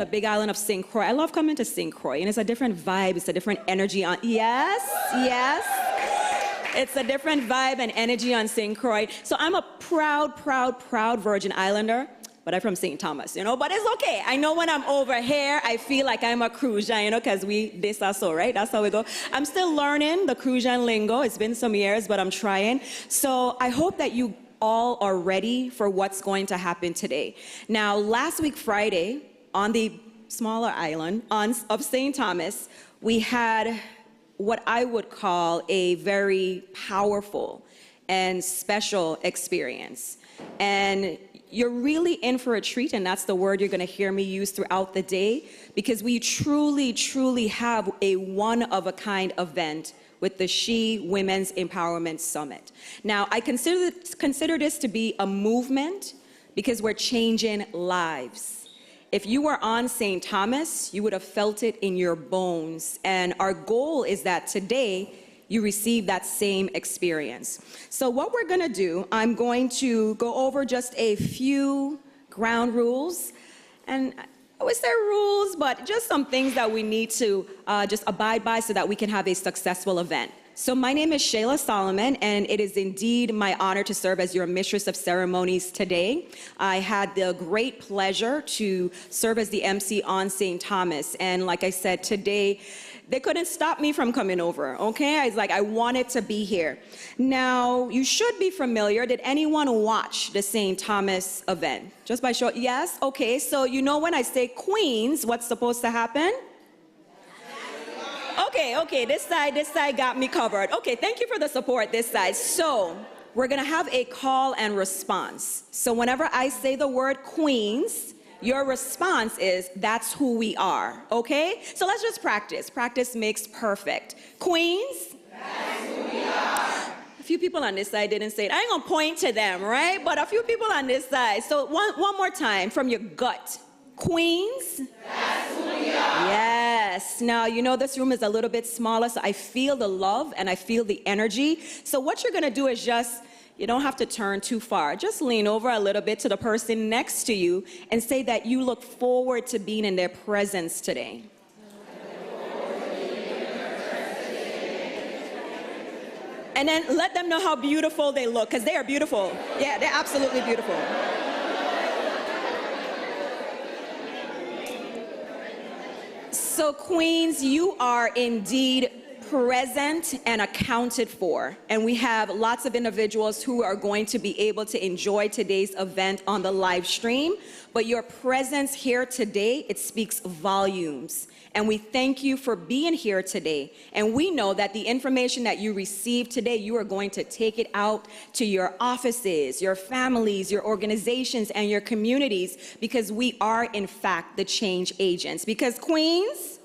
the big island of St. Croix. I love coming to St. Croix, and it's a different vibe, it's a different energy on, yes, yes. It's a different vibe and energy on St. Croix. So I'm a proud Virgin Islander, but I'm from St. Thomas, you know, but it's okay. I know when I'm over here, I feel like I'm a Crujan, you know, because this are so, right? That's how we go. I'm still learning the Crujan lingo. It's been some years, but I'm trying. So I hope that you all are ready for what's going to happen today. Now, last week, Friday, on the smaller island of St. Thomas, we had what I would call a very powerful and special experience. And you're really in for a treat, and that's the word you're gonna hear me use throughout the day, because we truly have a one-of-a-kind event with the She Women's Empowerment Summit. Now, I consider this to be a movement because we're changing lives. If you were on St. Thomas, you would have felt it in your bones. And our goal is that today, you receive that same experience. So what we're gonna do, I'm going to go over just a few ground rules. And I would say rules, but just some things that we need to just abide by so that we can have a successful event. So my name is Shayla Solomon, and it is indeed my honor to serve as your Mistress of Ceremonies today. I had the great pleasure to serve as the MC on St. Thomas, and like I said, today, they couldn't stop me from coming over, okay? I was like, I wanted to be here. Now, you should be familiar. Did anyone watch the St. Thomas event? Just by show, yes? Okay, so you know when I say Queens, what's supposed to happen? Okay, this side got me covered. Okay, thank you for the support, this side. So, we're gonna have a call and response. So whenever I say the word Queens, your response is, that's who we are, okay? So let's just practice. Practice makes perfect. Queens? That's who we are. A few people on this side didn't say it. I ain't gonna point to them, right? But a few people on this side. So one more time from your gut. Queens? That's who we are. Yes. Now, you know this room is a little bit smaller, so I feel the love and I feel the energy. So what you're gonna do is just, you don't have to turn too far. Just lean over a little bit to the person next to you and say that you look forward to being in their presence today. And then let them know how beautiful they look, because they are beautiful. Yeah, they're absolutely beautiful. So Queens, you are indeed present and accounted for. And we have lots of individuals who are going to be able to enjoy today's event on the live stream. But your presence here today, it speaks volumes. And we thank you for being here today. And we know that the information that you receive today, you are going to take it out to your offices, your families, your organizations, and your communities, because we are, in fact, the change agents. Because Queens,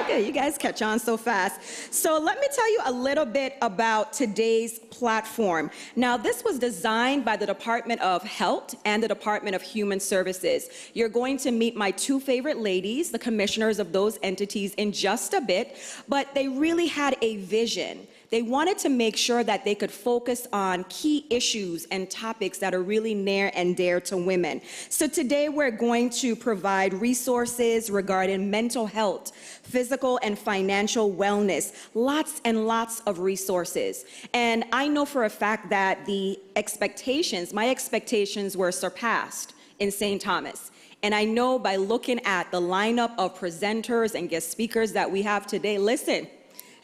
okay, you guys catch on so fast. So let me tell you a little bit about today's platform. Now, this was designed by the Department of Health and the Department of Human Services. You're going to meet my two favorite ladies, the commissioners of those entities, in just a bit, but they really had a vision. They wanted to make sure that they could focus on key issues and topics that are really near and dear to women. So today we're going to provide resources regarding mental health, physical and financial wellness, lots and lots of resources. And I know for a fact that my expectations were surpassed in St. Thomas. And I know by looking at the lineup of presenters and guest speakers that we have today, listen,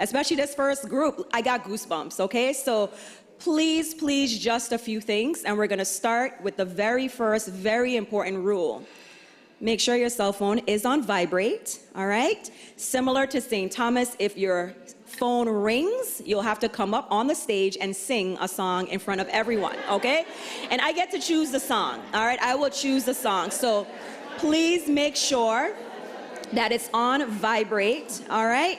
especially this first group, I got goosebumps, okay? So please, just a few things, and we're gonna start with the very first, very important rule. Make sure your cell phone is on vibrate, all right? Similar to St. Thomas, if your phone rings, you'll have to come up on the stage and sing a song in front of everyone, okay? And I get to choose the song, all right? I will choose the song. So please make sure that it's on vibrate, all right?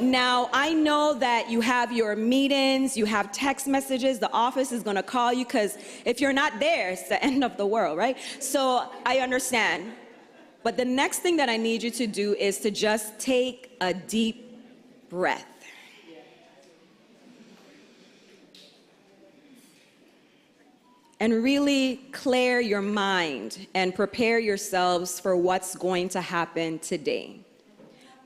Now, I know that you have your meetings, you have text messages, the office is gonna call you, because if you're not there, it's the end of the world, right? So I understand. But the next thing that I need you to do is to just take a deep breath. and really clear your mind and prepare yourselves for what's going to happen today.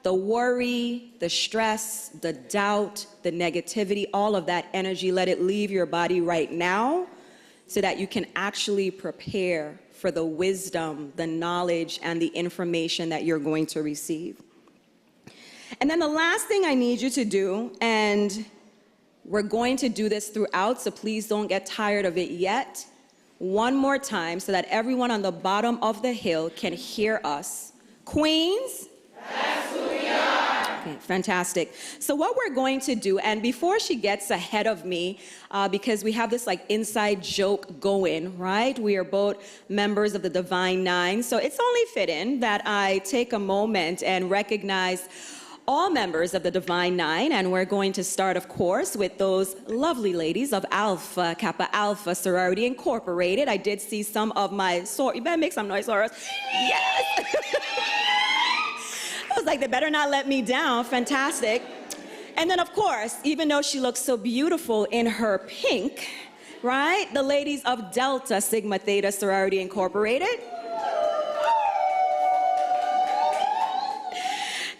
The worry, the stress, the doubt, the negativity, all of that energy, let it leave your body right now so that you can actually prepare for the wisdom, the knowledge, and the information that you're going to receive. And then the last thing I need you to do, and we're going to do this throughout, so please don't get tired of it yet. One more time so that everyone on the bottom of the hill can hear us. Queens? That's who we are. Okay, fantastic. So what we're going to do, and before she gets ahead of me, because we have this like inside joke going, right? We are both members of the Divine Nine, so it's only fitting that I take a moment and recognize all members of the Divine Nine, and we're going to start, of course, with those lovely ladies of Alpha Kappa Alpha Sorority Incorporated. I did see some of my you better make some noise for us. Yes! I was like, they better not let me down. Fantastic. And then, of course, even though she looks so beautiful in her pink, right, the ladies of Delta Sigma Theta Sorority Incorporated.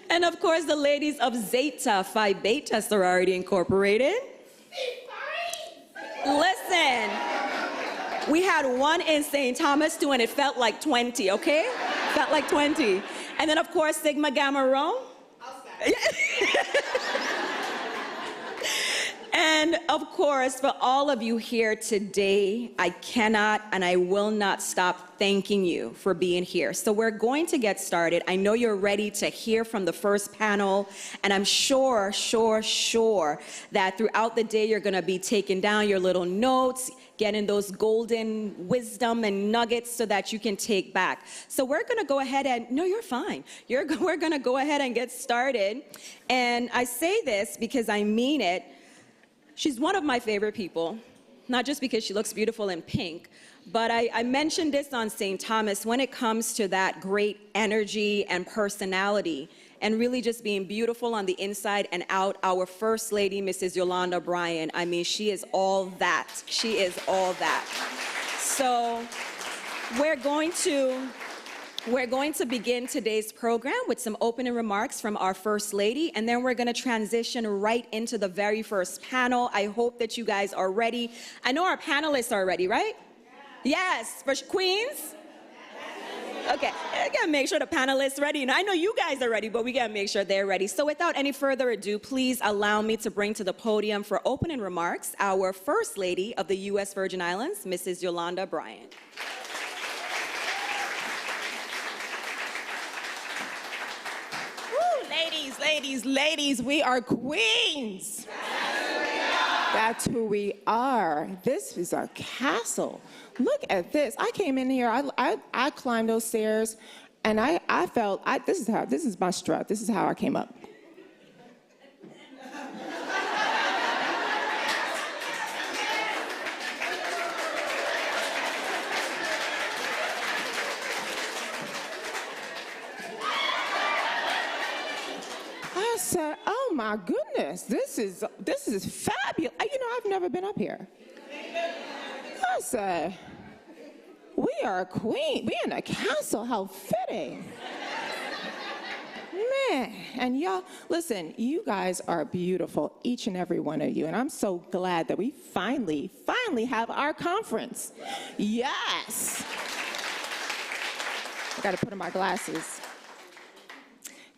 And of course, the ladies of Zeta Phi Beta Sorority Incorporated. Listen, we had one in St. Thomas too, and it felt like 20, okay? Felt like 20. And then of course, Sigma Gamma Rho. And of course, for all of you here today, I cannot and I will not stop thanking you for being here. So we're going to get started. I know you're ready to hear from the first panel, and I'm sure that throughout the day you're going to be taking down your little notes, getting those golden wisdom and nuggets so that you can take back. So we're going to go ahead and, no, you're fine. We're going to go ahead and get started. And I say this because I mean it. She's one of my favorite people, not just because she looks beautiful in pink, but I mentioned this on St. Thomas when it comes to that great energy and personality and really just being beautiful on the inside and out. Our First Lady, Mrs. Yolanda Bryan, I mean, she is all that. She is all that. So we're going to begin today's program with some opening remarks from our First Lady, and then we're going to transition right into the very first panel. I hope that you guys are ready. I know our panelists are ready, right? Yes, for Queens? Okay, I gotta make sure the panelists are ready. And I know you guys are ready, but we gotta make sure they're ready. So without any further ado, please allow me to bring to the podium for opening remarks our First Lady of the U.S. Virgin Islands, Mrs. Yolanda Bryan. Ladies, we are queens. That's who we are. This is our castle. Look at this. I came in here, I climbed those stairs, and I felt, this is my strut. This is how I came up. I said, oh my goodness, this is fabulous. You know, I've never been up here. I said, we are a queen. We in a castle. How fitting. Man, and y'all, listen, you guys are beautiful, each and every one of you, and I'm so glad that we finally have our conference. Yes. I got to put on my glasses.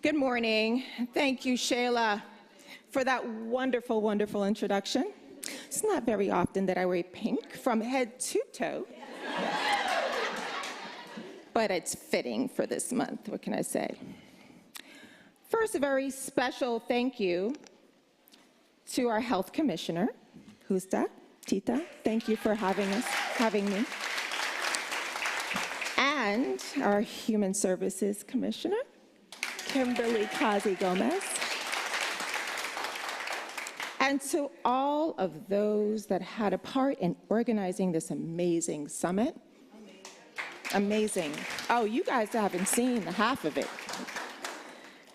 Good morning. Thank you, Shayla, for that wonderful, wonderful introduction. It's not very often that I wear pink from head to toe, but it's fitting for this month. What can I say? First, a very special thank you to our health commissioner, Justa, Tita. Thank you for having me. And our human services commissioner, Kimberly Kazi Gomez. And to all of those that had a part in organizing this amazing summit. Amazing. Oh, you guys haven't seen half of it.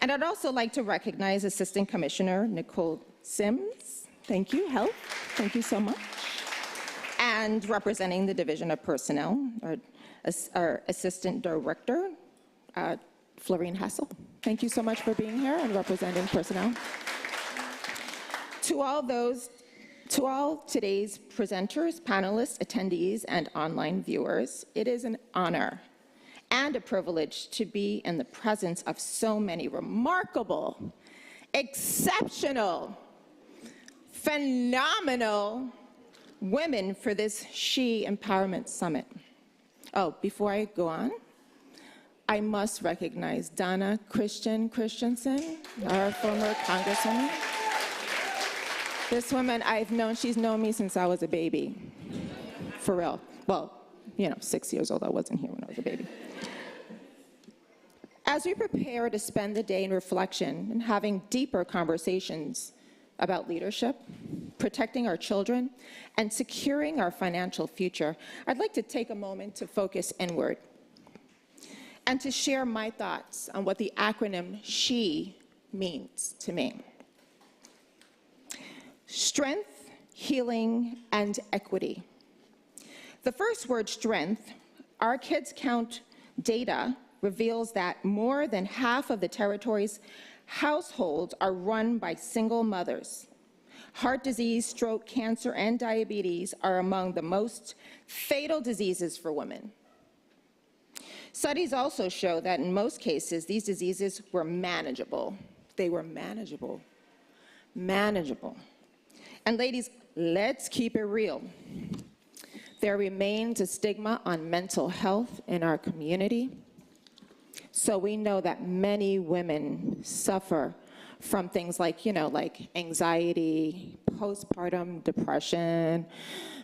And I'd also like to recognize Assistant Commissioner Nicole Sims. Thank you, Health. Thank you so much. And representing the Division of Personnel, our Assistant Director, Florine Hassel. Thank you so much for being here and representing personnel. To all today's presenters, panelists, attendees, and online viewers, it is an honor and a privilege to be in the presence of so many remarkable, exceptional, phenomenal women for this She Empowerment Summit. Oh, before I go on, I must recognize Donna Christensen, our former Congresswoman. This woman she's known me since I was a baby, for real. Well, 6 years old, I wasn't here when I was a baby. As we prepare to spend the day in reflection and having deeper conversations about leadership, protecting our children, and securing our financial future, I'd like to take a moment to focus inward and to share my thoughts on what the acronym SHE means to me. Strength, healing, and equity. The first word, strength, our Kids Count data reveals that more than half of the territory's households are run by single mothers. Heart disease, stroke, cancer, and diabetes are among the most fatal diseases for women. Studies also show that in most cases, these diseases were manageable. They were manageable. Manageable. And ladies, let's keep it real. There remains a stigma on mental health in our community. So we know that many women suffer from things like, like anxiety, postpartum depression,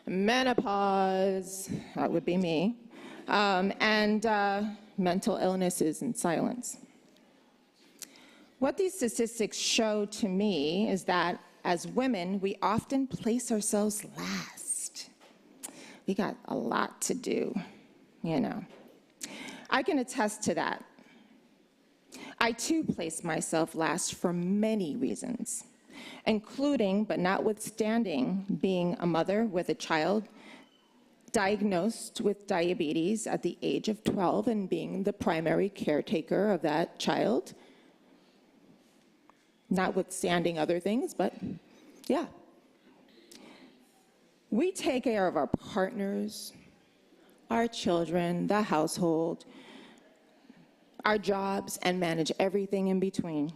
menopause, that would be me, and mental illnesses in silence. What these statistics show to me is that as women, we often place ourselves last. We got a lot to do, I can attest to that. I too place myself last for many reasons, including, but notwithstanding, being a mother with a child diagnosed with diabetes at the age of 12 and being the primary caretaker of that child. Notwithstanding other things, but yeah. We take care of our partners, our children, the household, our jobs, and manage everything in between.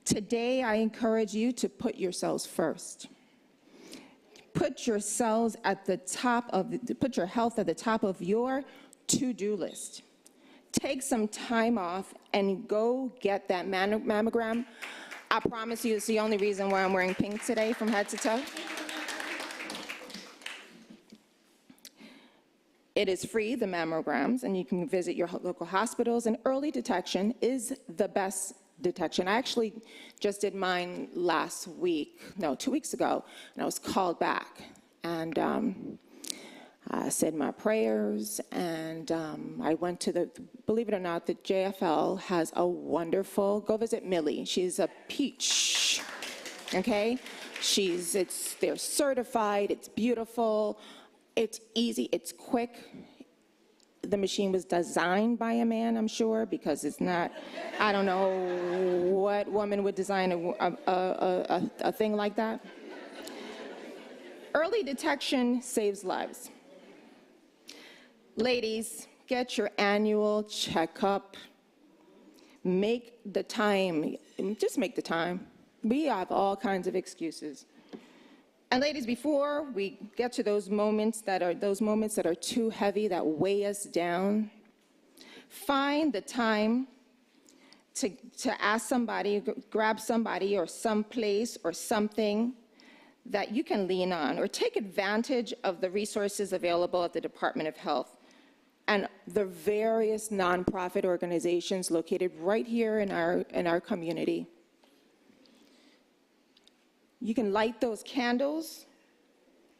Today, I encourage you to put yourselves first. Put yourselves at the top of, put your health at the top of your to-do list. Take some time off and go get that mammogram. I promise you it's the only reason why I'm wearing pink today from head to toe. It is free, the mammograms, and you can visit your local hospitals, and early detection is the best detection. I actually just did mine 2 weeks ago, and I was called back. And I said my prayers, and I went to believe it or not, the JFL has a wonderful, go visit Millie. She's a peach, okay? They're certified, it's beautiful, it's easy, it's quick. The machine was designed by a man, I'm sure, because it's not, I don't know what woman would design a thing like that. Early detection saves lives. Ladies, get your annual checkup. Make the time, just make the time. We have all kinds of excuses. And ladies, before we get to those moments that are too heavy, that weigh us down, find the time to ask somebody, grab somebody or someplace or something that you can lean on, or take advantage of the resources available at the Department of Health and the various nonprofit organizations located right here in our community. You can light those candles,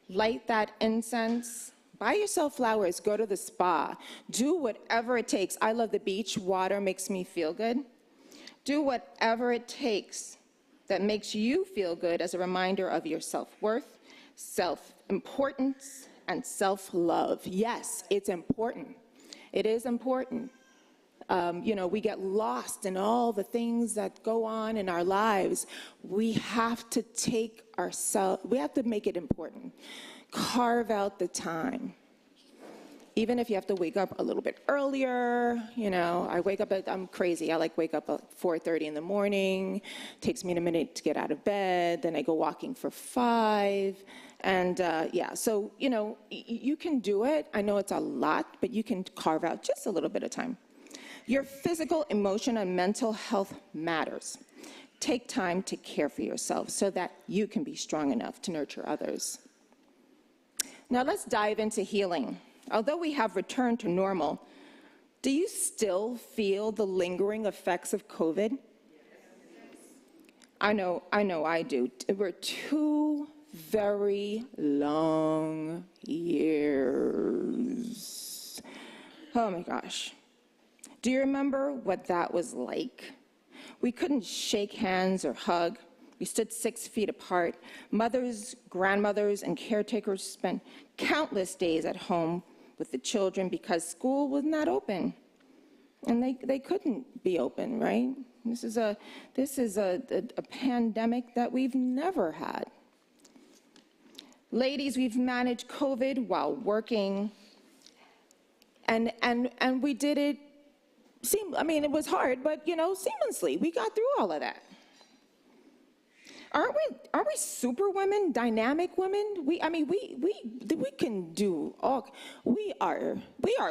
light that incense, buy yourself flowers, go to the spa, do whatever it takes. I love the beach, water makes me feel good. Do whatever it takes that makes you feel good as a reminder of your self-worth, importance and self-love. Yes, it's important. It is important. We get lost in all the things that go on in our lives. We have to we have to make it important. Carve out the time. Even if you have to wake up a little bit earlier, I'm crazy. I wake up at 4:30 in the morning. Takes me a minute to get out of bed. Then I go walking for 5. And so, you can do it. I know it's a lot, but you can carve out just a little bit of time. Your physical, emotional, and mental health matters. Take time to care for yourself so that you can be strong enough to nurture others. Now let's dive into healing. Although we have returned to normal, do you still feel the lingering effects of COVID? I know I do. It were 2 very long years. Oh my gosh. Do you remember what that was like? We couldn't shake hands or hug. We stood 6 feet apart. Mothers, grandmothers, and caretakers spent countless days at home with the children because school was not open. And they couldn't be open, right? This is a pandemic that we've never had. Ladies, we've managed COVID while working, and we did it. It was hard, but seamlessly. We got through all of that. Aren't we super women, dynamic women? We can do all. We are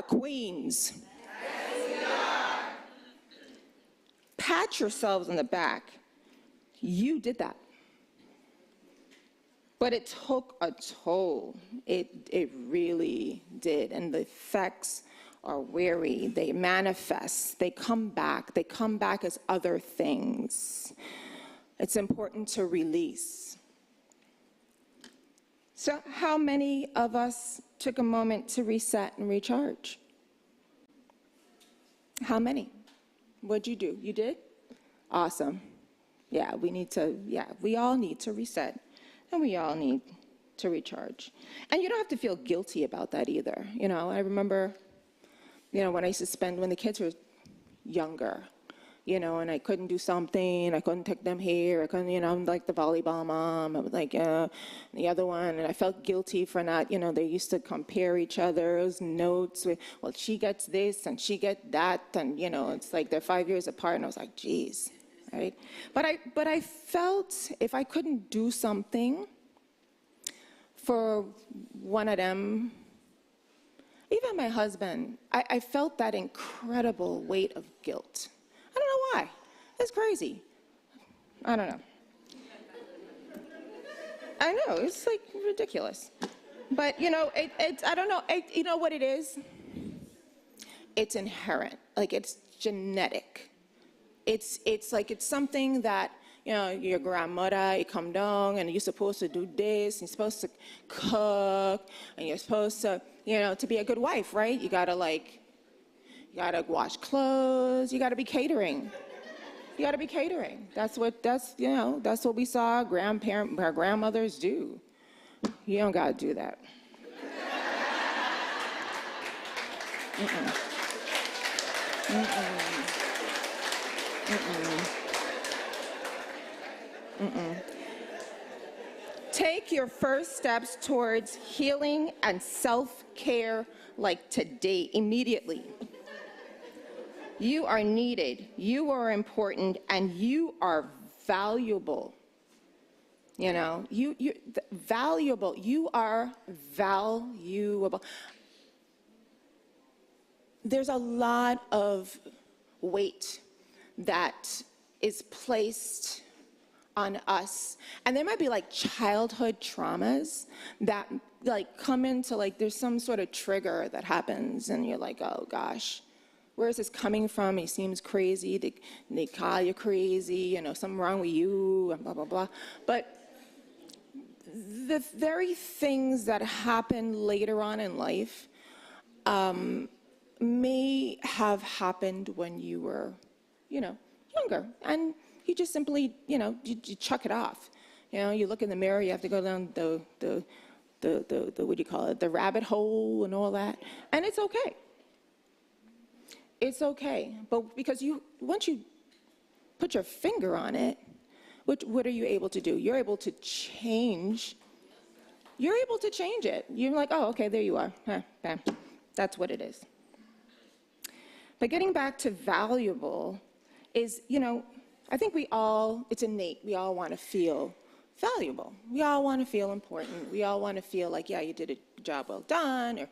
queens. Yes, we are. Pat yourselves on the back. You did that. But it took a toll. It really did. And the effects are weary. They manifest. They come back. They come back as other things. It's important to release. So how many of us took a moment to reset and recharge? How many? What'd you do? You did? Awesome. Yeah, we all need to reset. And we all need to recharge. And you don't have to feel guilty about that either. I remember, when I used to spend, when the kids were younger, and I couldn't do something, I couldn't take them here, I couldn't, I'm like the volleyball mom, I was like, the other one, and I felt guilty for not, they used to compare each other's notes with, well, she gets this and she gets that, and, it's like they're 5 years apart, and I was like, geez. Right? But I felt if I couldn't do something for one of them, even my husband, I felt that incredible weight of guilt. I don't know why. It's crazy. I don't know. I know, it's like ridiculous. But I don't know, you know what it is? It's inherent, it's genetic. It's like it's something that, your grandmother, you come down and you're supposed to do this, you're supposed to cook, and you're supposed to, to be a good wife, right? You gotta wash clothes, you gotta be catering. You gotta be catering. That's what we saw our grandmothers do. You don't gotta do that. Take your first steps towards healing and self-care like today, immediately. You are needed, you are important, and you are valuable. You're valuable. You are valuable. There's a lot of weight that is placed on us, and there might be childhood traumas that come into there's some sort of trigger that happens, and you're like, oh gosh, where is this coming from? He seems crazy. They call you crazy, something wrong with you, and blah blah blah. But the very things that happen later on in life may have happened when you were, younger, and you just simply, you chuck it off. You look in the mirror, you have to go down the what do you call it, the rabbit hole and all that. And it's okay. It's okay. But because once you put your finger on it, what are you able to do? You're able to change. You're able to change it. You're like, oh, okay, there you are. Bam. That's what it is. But getting back to valuable is, I think it's innate. We all want to feel valuable. We all want to feel important. We all want to feel like, yeah, you did a job well done, or,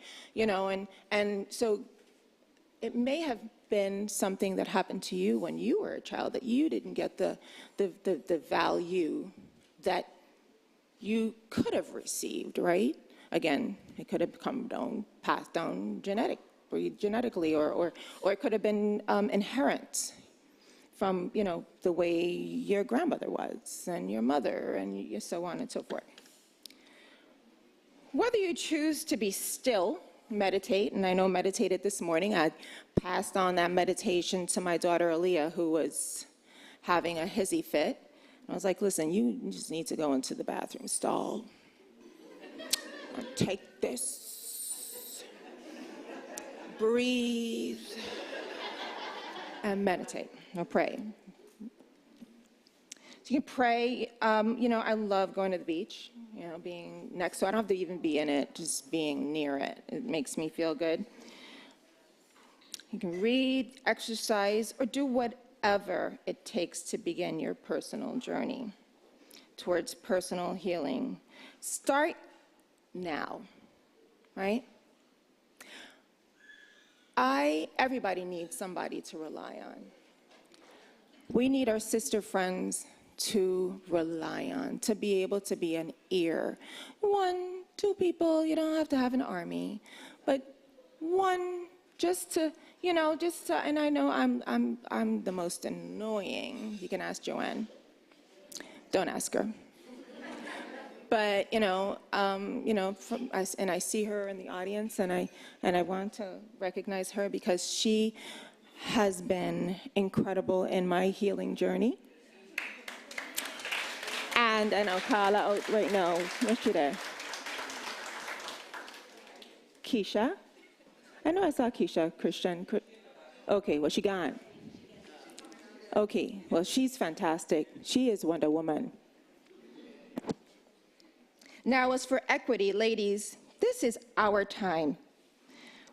and so it may have been something that happened to you when you were a child that you didn't get the value that you could have received, right? Again, it could have passed down genetically, or it could have been inherent from, the way your grandmother was and your mother and so on and so forth. Whether you choose to be still, meditate, and I know meditated this morning. I passed on that meditation to my daughter Aaliyah, who was having a hissy fit. I was like, listen, you just need to go into the bathroom stall. Take this, breathe, and meditate or pray. So you can pray. I love going to the beach, being next to it. I don't have to even be in it, just being near it. It makes me feel good. You can read, exercise, or do whatever it takes to begin your personal journey towards personal healing. Start now, right? Everybody needs somebody to rely on. We need our sister friends to rely on, to be able to be an ear. 1, 2 people, you don't have to have an army, but one just to, and I know I'm the most annoying. You can ask Joanne. Don't ask her. But, and I see her in the audience, and I want to recognize her because she has been incredible in my healing journey. And I know Carla out right now. Where's she there? Keisha? I know I saw Keisha, Christian. Okay, well, she gone. Okay, well, she's fantastic. She is Wonder Woman. Now, as for equity, ladies, this is our time.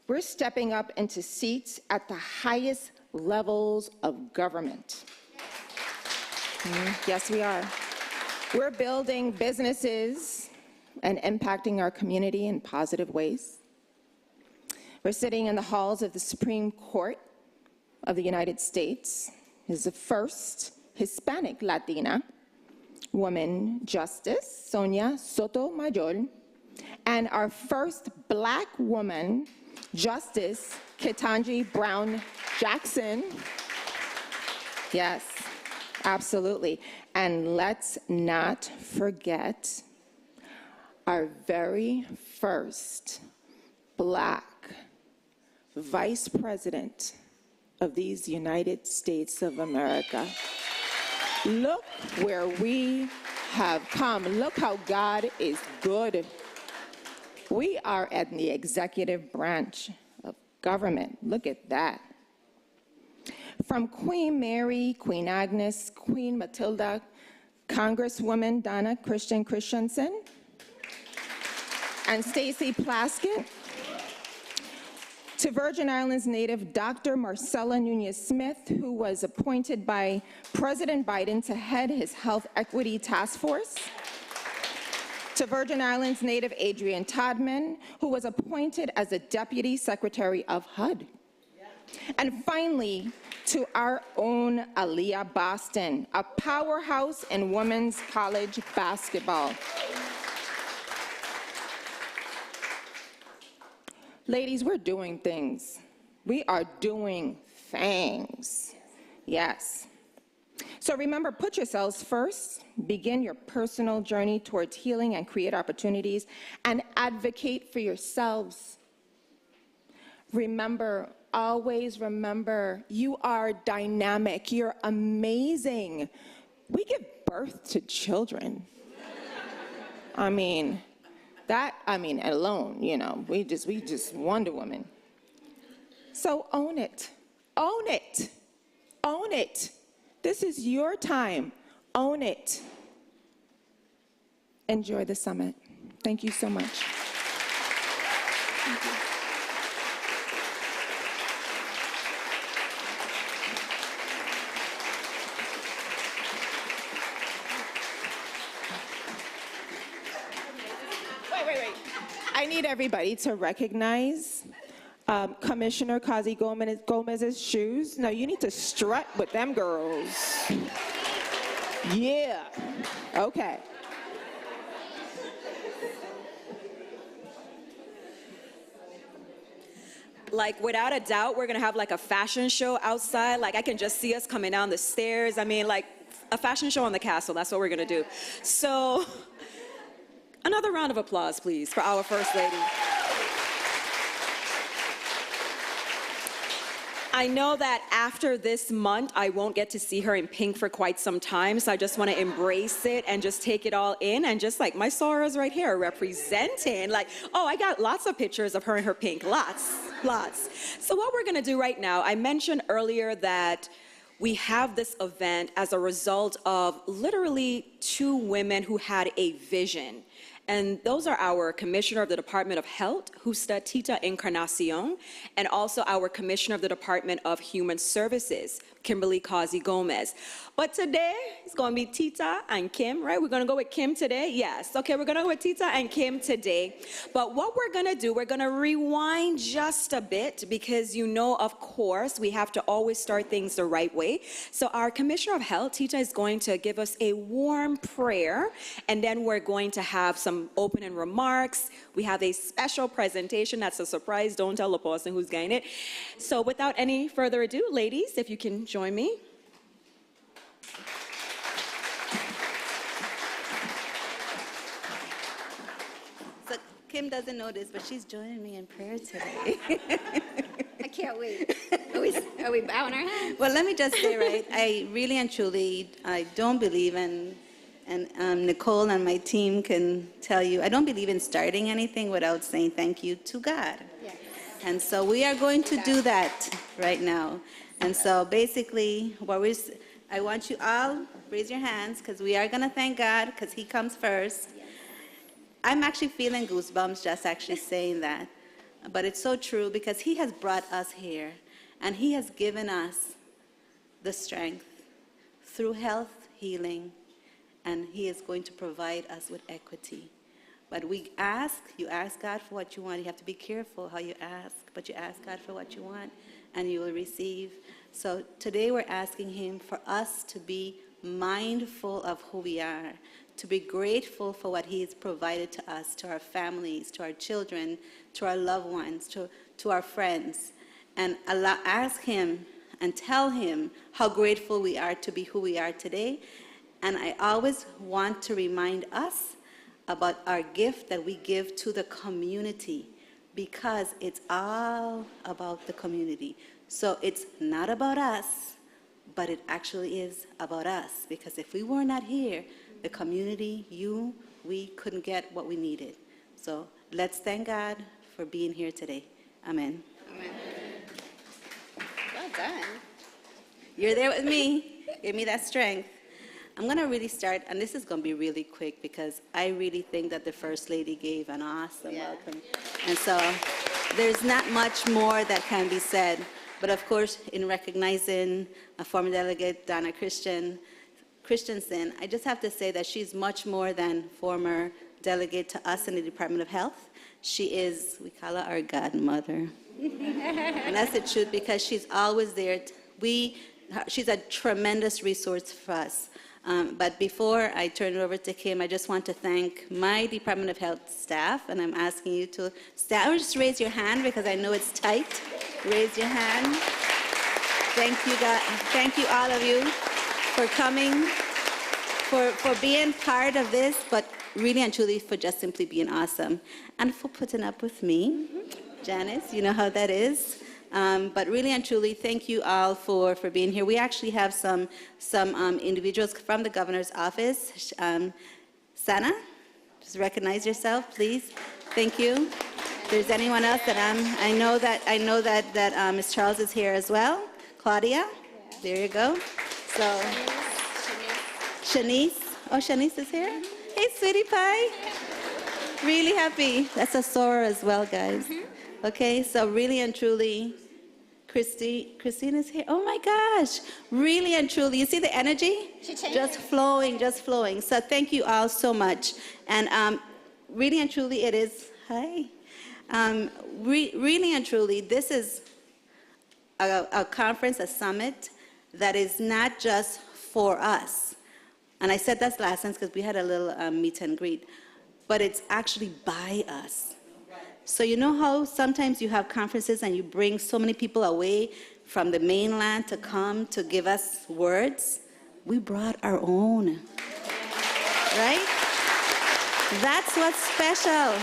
We're stepping up into seats at the highest levels of government. Yes, we are. We're building businesses and impacting our community in positive ways. We're sitting in the halls of the Supreme Court of the United States. Is the first Hispanic Latina woman justice, Sonia Sotomayor, and our first Black woman justice, Ketanji Brown Jackson. Yes, absolutely. And let's not forget our very first Black Vice President of these United States of America. Look where we have come. Look how God is good. We are at the executive branch of government. Look at that. From Queen Mary, Queen Agnes, Queen Matilda, Congresswoman Donna Christensen, and Stacey Plaskett, to Virgin Islands native Dr. Marcella Nunez-Smith, who was appointed by President Biden to head his Health Equity Task Force. To Virgin Islands native Adrian Todman, who was appointed as the Deputy Secretary of HUD. And finally, to our own Aaliyah Boston, a powerhouse in women's college basketball. Ladies, we're doing things. We are doing things. Yes. So remember, put yourselves first, begin your personal journey towards healing and create opportunities, and advocate for yourselves. Remember, always remember, you are dynamic. You're amazing. We give birth to children. I mean, That, I mean, alone, you know, we just Wonder Woman. So own it. Own it. Own it. This is your time. Own it. Enjoy the summit. Thank you so much. Wait. I need everybody to recognize Commissioner Kazi Gomez's shoes. No, you need to strut with them girls. Yeah. Okay. Like, without a doubt, we're gonna have like a fashion show outside. Like, I can just see us coming down the stairs. I mean, like, a fashion show on the castle. That's what we're gonna do. So, another round of applause, please, for our First Lady. I know that after this month, I won't get to see her in pink for quite some time, so I just want to embrace it and just take it all in, and just like my Sora's right here representing, like, oh, I got lots of pictures of her in her pink, lots. So what we're gonna do right now, I mentioned earlier that we have this event as a result of literally two women who had a vision. And those are our Commissioner of the Department of Health, Justa Tita Encarnacion, and also our Commissioner of the Department of Human Services, Kimberly Kazi Gomez. But today, it's going to be Tita and Kim, right? We're going to go with Kim today? Yes. Okay, we're going to go with Tita and Kim today. But what we're going to do, we're going to rewind just a bit because, you know, of course, we have to always start things the right way. So our Commissioner of Health, Tita, is going to give us a warm prayer, and then we're going to have some opening remarks. We have a special presentation. That's a surprise. Don't tell the person who's getting it. So without any further ado, ladies, if you can join me. So Kim doesn't know this, but she's joining me in prayer today. I can't wait. Are we bowing our heads? Well, let me just say, right, I really and truly, I don't believe in, and Nicole and my team can tell you, I don't believe in starting anything without saying thank you to God. Yes. And so we are going to do that right now. And so basically, I want you all, raise your hands, because we are going to thank God, because He comes first. Yes. I'm actually feeling goosebumps just actually saying that. But it's so true, because He has brought us here, and He has given us the strength through health, healing, and He is going to provide us with equity. But you ask God for what you want. You have to be careful how you ask, but you ask God for what you want, and you will receive. So today we're asking Him for us to be mindful of who we are, to be grateful for what He has provided to us, to our families, to our children, to our loved ones, to our friends, and ask Him and tell Him how grateful we are to be who we are today. And I always want to remind us about our gift that we give to the community, because it's all about the community. So it's not about us, but it actually is about us, because if we were not here, the community, we couldn't get what we needed. So let's thank God for being here today. Amen. Amen. Well done. You're there with me. Give me that strength. I'm going to really start, and this is going to be really quick, because I really think that the First Lady gave an awesome welcome. And so there's not much more that can be said. But of course, in recognizing a former delegate, Donna Christensen, I just have to say that she's much more than former delegate to us in the Department of Health. She is, we call her our godmother. And that's the truth, because she's always there. She's a tremendous resource for us. But before I turn it over to Kim, I just want to thank my Department of Health staff, and I'm asking you to stand, or just raise your hand, because I know it's tight. Raise your hand. Thank you, God. Thank you, all of you, for coming, for being part of this, but really and truly for just simply being awesome, and for putting up with me. Janice, you know how that is. But really and truly, thank you all for being here. We actually have some individuals from the governor's office. Sana, Just recognize yourself, please. Thank you. If there's anyone else that I know that Ms. Charles is here as well. Claudia, there you go. So, Shanice. Oh, Shanice is here. Hey, sweetie pie. Really happy. That's a Sora as well, guys. Okay, so really and truly, Christine is here. Oh my gosh, really and truly. You see the energy? She changed. Just flowing, just flowing. So thank you all so much. And really and truly, it is, hi. Really and truly, this is a conference, a summit that is not just for us. And I said that last time because we had a little meet and greet. But it's actually by us. So you know how sometimes you have conferences and you bring so many people away from the mainland to come to give us words? We brought our own, right? That's what's special.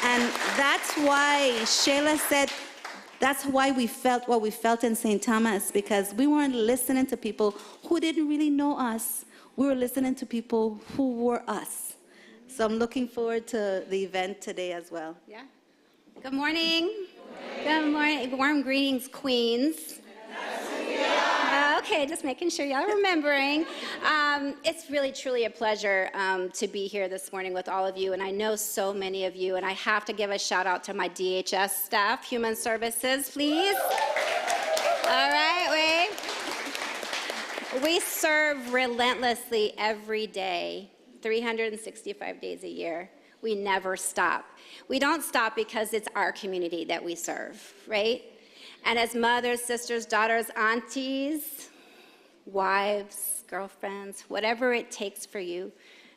And that's why Shayla said, that's why we felt what we felt in St. Thomas, because we weren't listening to people who didn't really know us. We were listening to people who were us. So I'm looking forward to the event today as well. Yeah. Good morning. Good morning. Warm greetings, Queens. Okay, just making sure y'all are remembering. It's really, truly a pleasure to be here this morning with all of you, and I know so many of you, and I have to give a shout out to my DHS staff, Human Services, please. All right, we serve relentlessly every day, 365 days a year. We never stop. We don't stop because it's our community that we serve, right? And as mothers, sisters, daughters, aunties, wives, girlfriends, whatever it takes for you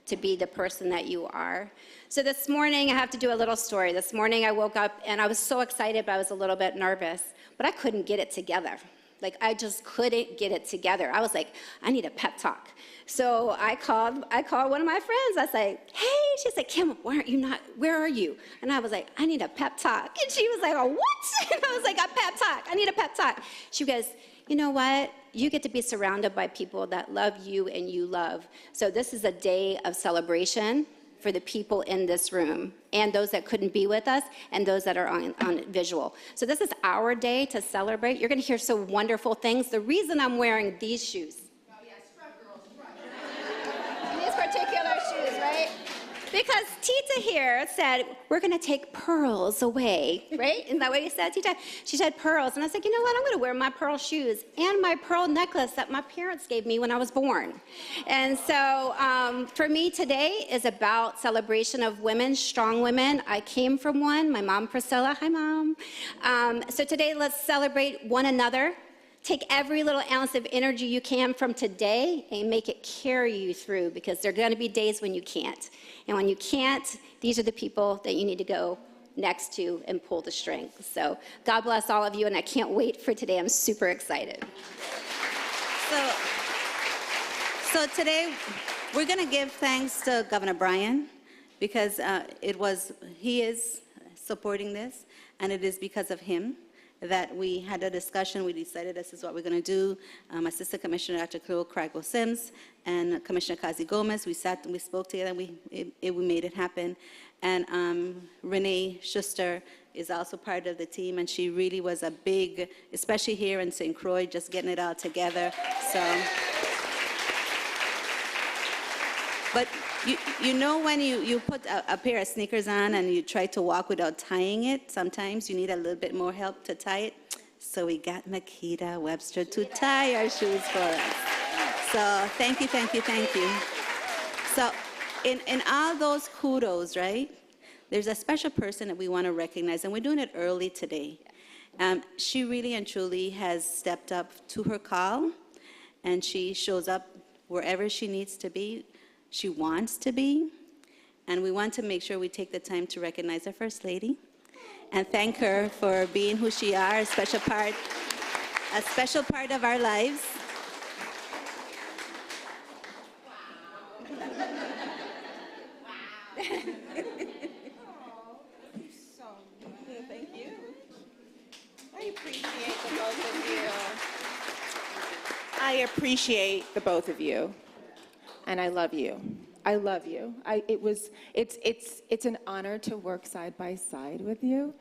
to be the person that you are. So this morning, I have to do a little story. This morning, I woke up and I was so excited, but I was a little bit nervous, but I couldn't get it together. Like, I just couldn't get it together. I was like, I need a pep talk. So I called one of my friends. I was like, hey, she said, Kim, where are you? And I was like, I need a pep talk. And she was like, oh, what? And I was like, a pep talk. I need a pep talk. She goes, you know what? You get to be surrounded by people that love you and you love. So this is a day of celebration for the people in this room and those that couldn't be with us and those that are on visual. So this is our day to celebrate. You're gonna hear some wonderful things. The reason I'm wearing these shoes. Oh yes, front girls, front. These particular shoes, right? Because Tita here said, we're gonna take pearls away, right? Isn't that what you said, Tita? She said pearls, and I said, you know what? I'm gonna wear my pearl shoes and my pearl necklace that my parents gave me when I was born. And so for me today is about celebration of women, strong women. I came from one, my mom Priscilla, hi mom. So today let's celebrate one another. Take every little ounce of energy you can from today and make it carry you through, because there are going to be days when you can't. And when you can't, these are the people that you need to go next to and pull the strength. So God bless all of you, and I can't wait for today. I'm super excited. So today we're going to give thanks to Governor Bryan, because he is supporting this, and it is because of him that we had a discussion. We decided this is what we're going to do. Assistant Commissioner Dr. Cleo Cragwell-Sims and Commissioner Kazi Gomez, we sat and we spoke together, and we made it happen. And Renee Schuster is also part of the team, and she really was a big, especially here in St. Croix, just getting it all together. So, but you know when you put a pair of sneakers on and you try to walk without tying it, sometimes you need a little bit more help to tie it. So we got Makita Webster to tie our shoes for us. So thank you, thank you, thank you. So in all those kudos, right, there's a special person that we want to recognize, and we're doing it early today. She really and truly has stepped up to her call, and she shows up wherever she needs to be. She wants to be, and we want to make sure we take the time to recognize our First Lady and thank her for being who she are, a special part of our lives. Thank you. I appreciate the both of you. I appreciate the both of you. And I love you. I love you. It's an honor to work side by side with you.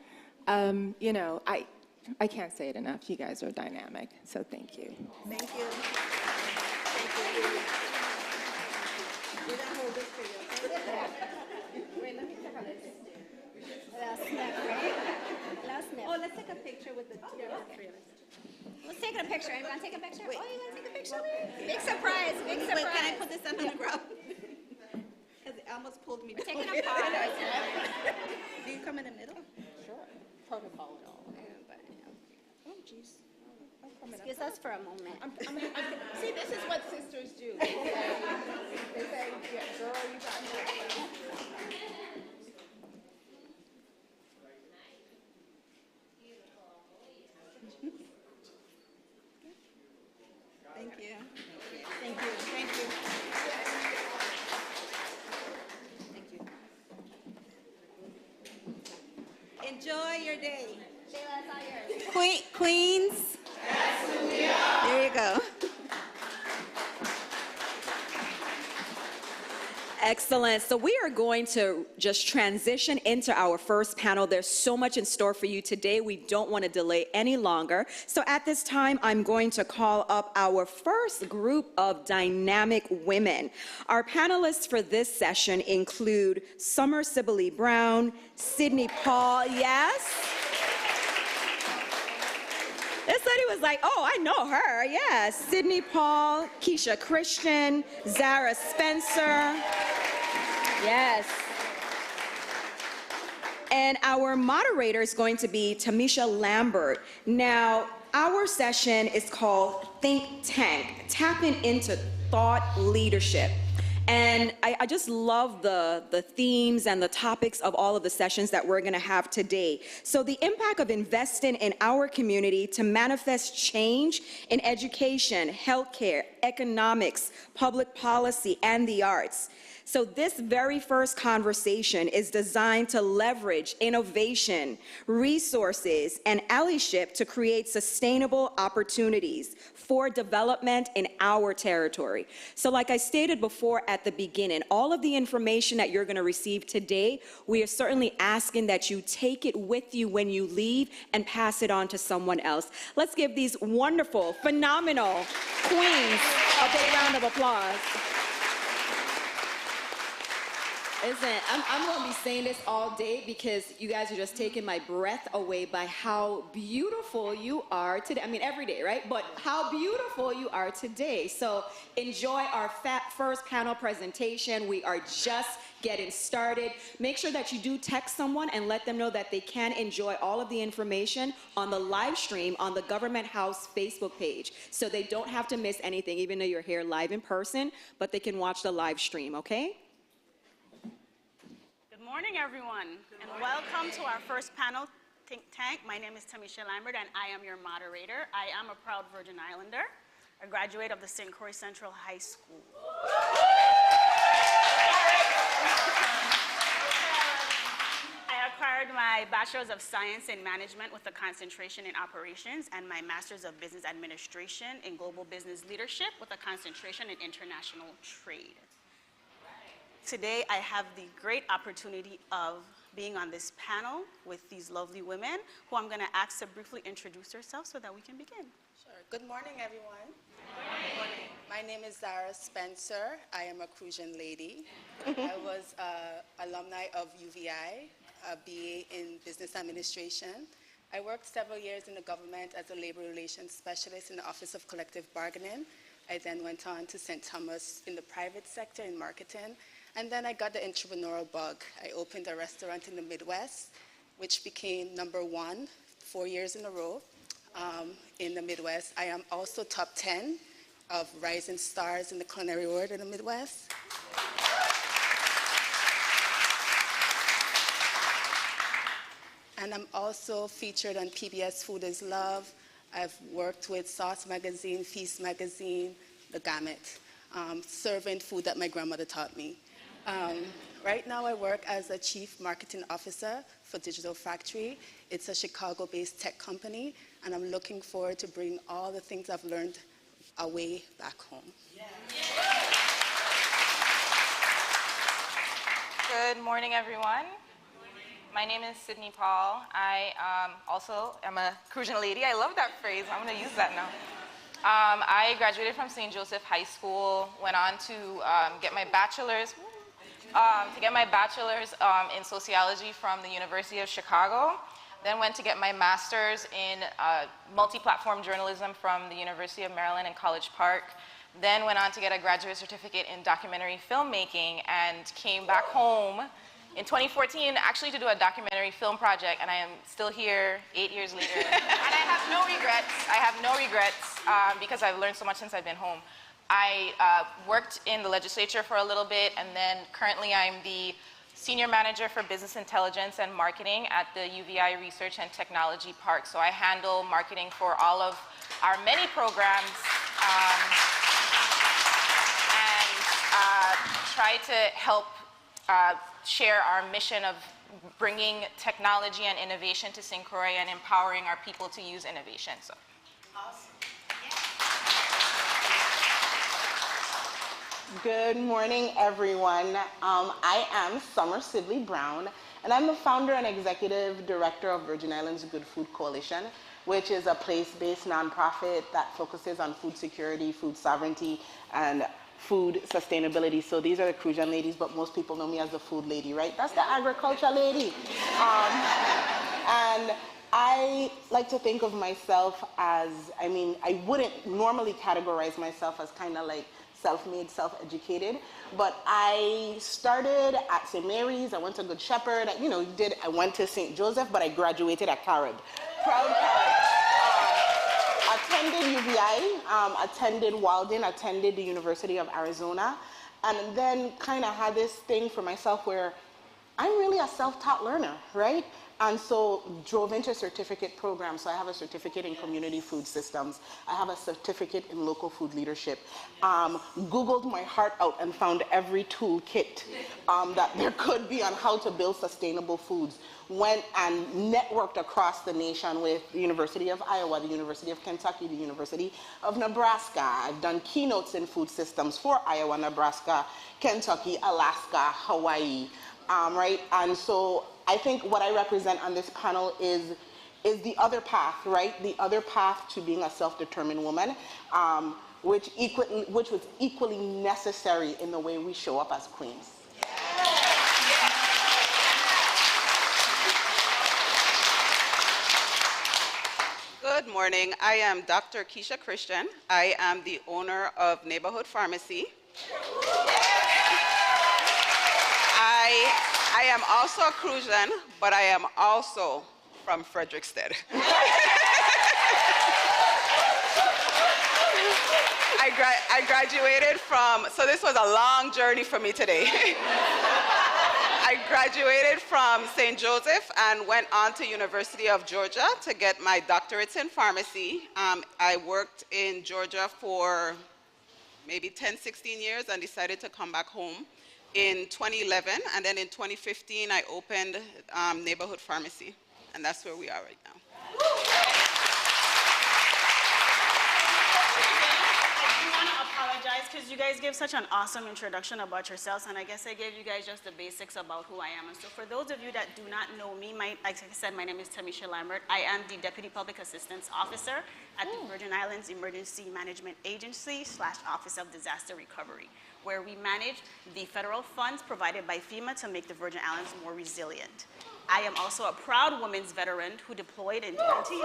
You know, I can't say it enough. You guys are dynamic, so thank you. Thank you. Thank you. We're gonna hold this for you. Wait, let me check on this. Last snap, right? Last snap. Oh, let's take a picture with the three of us. Let's take a picture. You want to take a picture? Oh, you want to take a picture? Big surprise, big surprise. Wait, can I put this on the ground? Because it almost pulled me down. Taking a pause. Do you come in the middle? Sure. Protocol and all. Oh, jeez. Excuse us for a moment. See, this is what sisters do. They say, yeah, girl, you got me. Thank you. Thank you. Thank you. Thank you. Enjoy your day. Sheila, it's all yours. Queens. That's who we are. There you go. Excellent. So we are going to just transition into our first panel. There's so much in store for you today. We don't want to delay any longer. So at this time, I'm going to call up our first group of dynamic women. Our panelists for this session include Summer Sibley Brown, Sydney Paul, yes? This lady was like, oh, I know her, yes. Sydney Paul, Keisha Christian, Zara Spencer, yes. And our moderator is going to be Tamisha Lambert. Now, our session is called Think Tank, tapping into thought leadership. And I just love the themes and the topics of all of the sessions that we're going to have today. So the impact of investing in our community to manifest change in education, healthcare, economics, public policy, and the arts. So this very first conversation is designed to leverage innovation, resources, and allyship to create sustainable opportunities for development in our territory. So like I stated before at the beginning, all of the information that you're going to receive today, we are certainly asking that you take it with you when you leave and pass it on to someone else. Let's give these wonderful, phenomenal queens a big round of applause. Listen, I'm going to be saying this all day because you guys are just taking my breath away by how beautiful you are today. I mean, every day, right? But how beautiful you are today. So enjoy our first panel presentation. We are just getting started. Make sure that you do text someone and let them know that they can enjoy all of the information on the live stream on the Government House Facebook page. So they don't have to miss anything, even though you're here live in person, but they can watch the live stream, okay? Good morning, everyone, and welcome to our first panel, Think Tank. My name is Tamisha Lambert, and I am your moderator. I am a proud Virgin Islander, a graduate of the St. Croix Central High School. I acquired my Bachelor's of Science in Management with a concentration in Operations and my Master's of Business Administration in Global Business Leadership with a concentration in International Trade. Today, I have the great opportunity of being on this panel with these lovely women who I'm going to ask to briefly introduce yourselves so that we can begin. Sure. Good morning, everyone. Good morning. My name is Zara Spencer. I am a Crucian lady. I was an alumni of UVI, a BA in Business Administration. I worked several years in the government as a labor relations specialist in the Office of Collective Bargaining. I then went on to St. Thomas in the private sector in marketing. And then I got the entrepreneurial bug. I opened a restaurant in the Midwest, which became #1 4 years in a row in the Midwest. I am also top 10 of rising stars in the culinary world in the Midwest. And I'm also featured on PBS Food is Love. I've worked with Sauce Magazine, Feast Magazine, the gamut, serving food that my grandmother taught me. Right now I work as a Chief Marketing Officer for Digital Factory. It's a Chicago-based tech company, and I'm looking forward to bring all the things I've learned away back home. Yeah. Good morning, everyone. My name is Sydney Paul. I also am a Crucian lady. I love that phrase. I'm going to use that now. I graduated from St. Joseph High School, went on to get my bachelor's in sociology from the University of Chicago. Then went to get my master's in multi-platform journalism from the University of Maryland in College Park. Then went on to get a graduate certificate in documentary filmmaking and came back home in 2014 actually to do a documentary film project, and I am still here 8 years later. And I have no regrets. I have no regrets because I've learned so much since I've been home. I worked in the legislature for a little bit, and then currently I'm the Senior Manager for Business Intelligence and Marketing at the UVI Research and Technology Park. So I handle marketing for all of our many programs and try to help share our mission of bringing technology and innovation to St. Croix and empowering our people to use innovation. So. Awesome. Good morning, everyone. I am Summer Sidley Brown, and I'm the founder and executive director of Virgin Islands Good Food Coalition, which is a place-based nonprofit that focuses on food security, food sovereignty, and food sustainability. So these are the Crucian ladies, but most people know me as the food lady, right? That's the agriculture lady. And I like to think of myself as, I wouldn't normally categorize myself as kind of like self-made, self-educated, but I started at St. Mary's, I went to Good Shepherd, I went to St. Joseph, but I graduated at Carib. Proud Carib. Attended UVI, attended Walden, attended the University of Arizona, and then kind of had this thing for myself where I'm really a self-taught learner, right? And so drove into certificate programs. So I have a certificate in community food systems. I have a certificate in local food leadership. Googled my heart out and found every toolkit that there could be on how to build sustainable foods. Went and networked across the nation with the University of Iowa, the University of Kentucky, the University of Nebraska. I've done keynotes in food systems for Iowa, Nebraska, Kentucky, Alaska, Hawaii. Right? And so I think what I represent on this panel is the other path, right? The other path to being a self-determined woman, which was equally necessary in the way we show up as queens. Good morning. I am Dr. Keisha Christian. I am the owner of Neighborhood Pharmacy. I am also a Crucian, but I am also from Frederiksted. I graduated from, so this was a long journey for me today. I graduated from St. Joseph and went on to University of Georgia to get my doctorates in pharmacy. I worked in Georgia for maybe 10, 16 years and decided to come back home in 2011, and then in 2015 I opened Neighborhood Pharmacy, and that's where we are right now. I do want to apologize because you guys gave such an awesome introduction about yourselves, and I guess I gave you guys just the basics about who I am. And so for those of you that do not know me, like I said, my name is Tamisha Lambert. I am the Deputy Public Assistance Officer at the Virgin Islands Emergency Management Agency / Office of Disaster Recovery, where we manage the federal funds provided by FEMA to make the Virgin Islands more resilient. I am also a proud women's veteran who deployed in 2011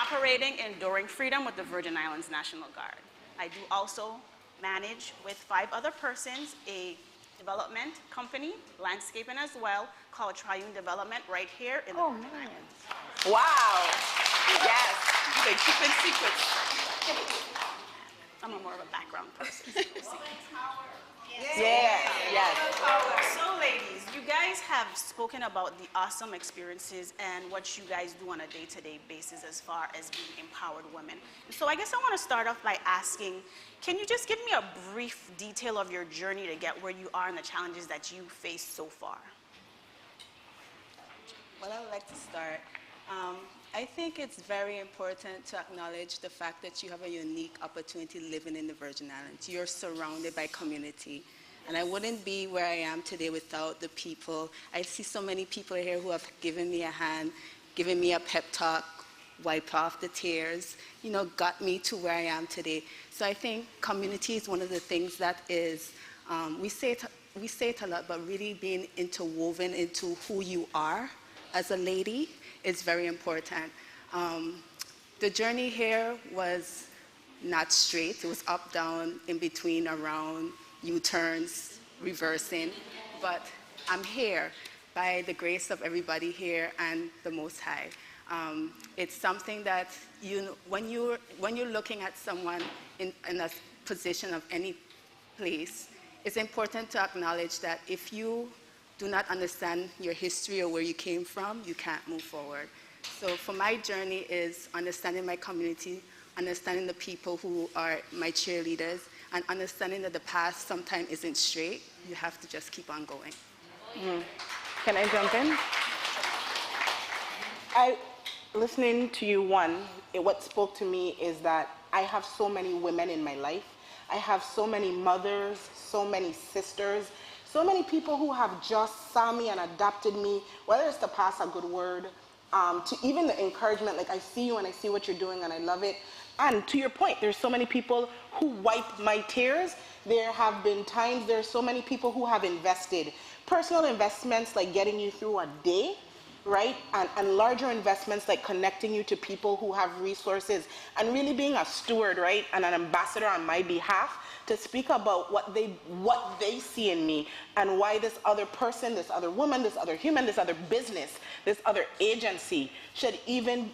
operating Enduring Freedom with the Virgin Islands National Guard. I do also manage with 5 other persons a development company, landscaping as well, called Triune Development right here in the Virgin Islands. Wow. Yes. They keep it secret. I'm more of a background person. Yes. So ladies, you guys have spoken about the awesome experiences and what you guys do on a day-to-day basis as far as being empowered women. So I guess I want to start off by asking, can you just give me a brief detail of your journey to get where you are and the challenges that you faced so far? Well, I would like to start. I think it's very important to acknowledge the fact that you have a unique opportunity living in the Virgin Islands. You're surrounded by community. And I wouldn't be where I am today without the people. I see so many people here who have given me a hand, given me a pep talk, wiped off the tears, got me to where I am today. So I think community is one of the things that is, we say it a lot, but really being interwoven into who you are as a lady is very important. The journey here was not straight. It was up, down, in between, around, U-turns, reversing. But I'm here by the grace of everybody here and the Most High. It's something that when you're looking at someone in a position of any place, it's important to acknowledge that if you do not understand your history or where you came from, you can't move forward. So for my journey is understanding my community, understanding the people who are my cheerleaders, and understanding that the path sometimes isn't straight. You have to just keep on going. Can I jump in? Listening to you, what spoke to me is that I have so many women in my life. I have so many mothers, so many sisters, so many people who have just saw me and adopted me, whether it's to pass a good word, to even the encouragement, like I see you and I see what you're doing and I love it. And to your point, there's so many people who wiped my tears. There have been times, there's so many people who have invested. Personal investments like getting you through a day, right? And larger investments like connecting you to people who have resources and really being a steward, right? And an ambassador on my behalf to speak about what they see in me and why this other person, this other woman, this other human, this other business, this other agency should even,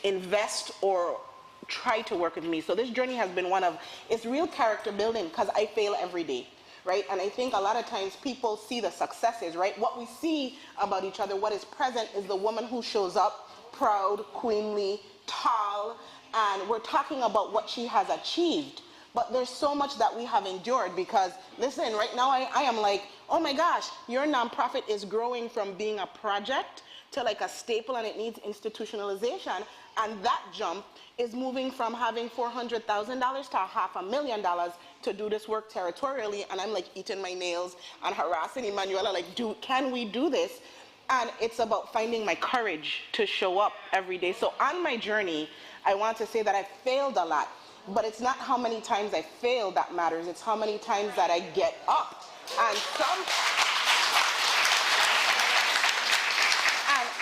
invest or try to work with me. So this journey has been one of, it's real character building because I fail every day, right? And I think a lot of times people see the successes, right? What we see about each other, what is present is the woman who shows up proud, queenly, tall, and we're talking about what she has achieved. But there's so much that we have endured because, listen, right now I am like, oh my gosh, your nonprofit is growing from being a project to like a staple and it needs institutionalization. And that jump is moving from having $400,000 to $500,000 to do this work territorially. And I'm like eating my nails and harassing Emanuela, like, can we do this? And it's about finding my courage to show up every day. So on my journey, I want to say that I failed a lot. But it's not how many times I fail that matters. It's how many times that I get up. And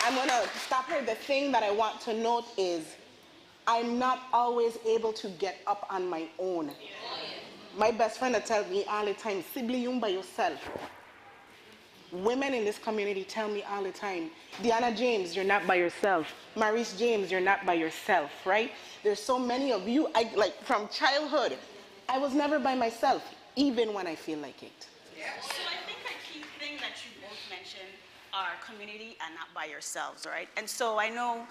I'm going to stop here. The thing that I want to note is I'm not always able to get up on my own. My best friend tells me all the time, Sibli, you by yourself. Women in this community tell me all the time, Deanna James, you're not by yourself. Maurice James, you're not by yourself, right? There's so many of you, like from childhood, I was never by myself, even when I feel like it. So I think a key thing that you both mentioned are community and not by yourselves, right? And so I know,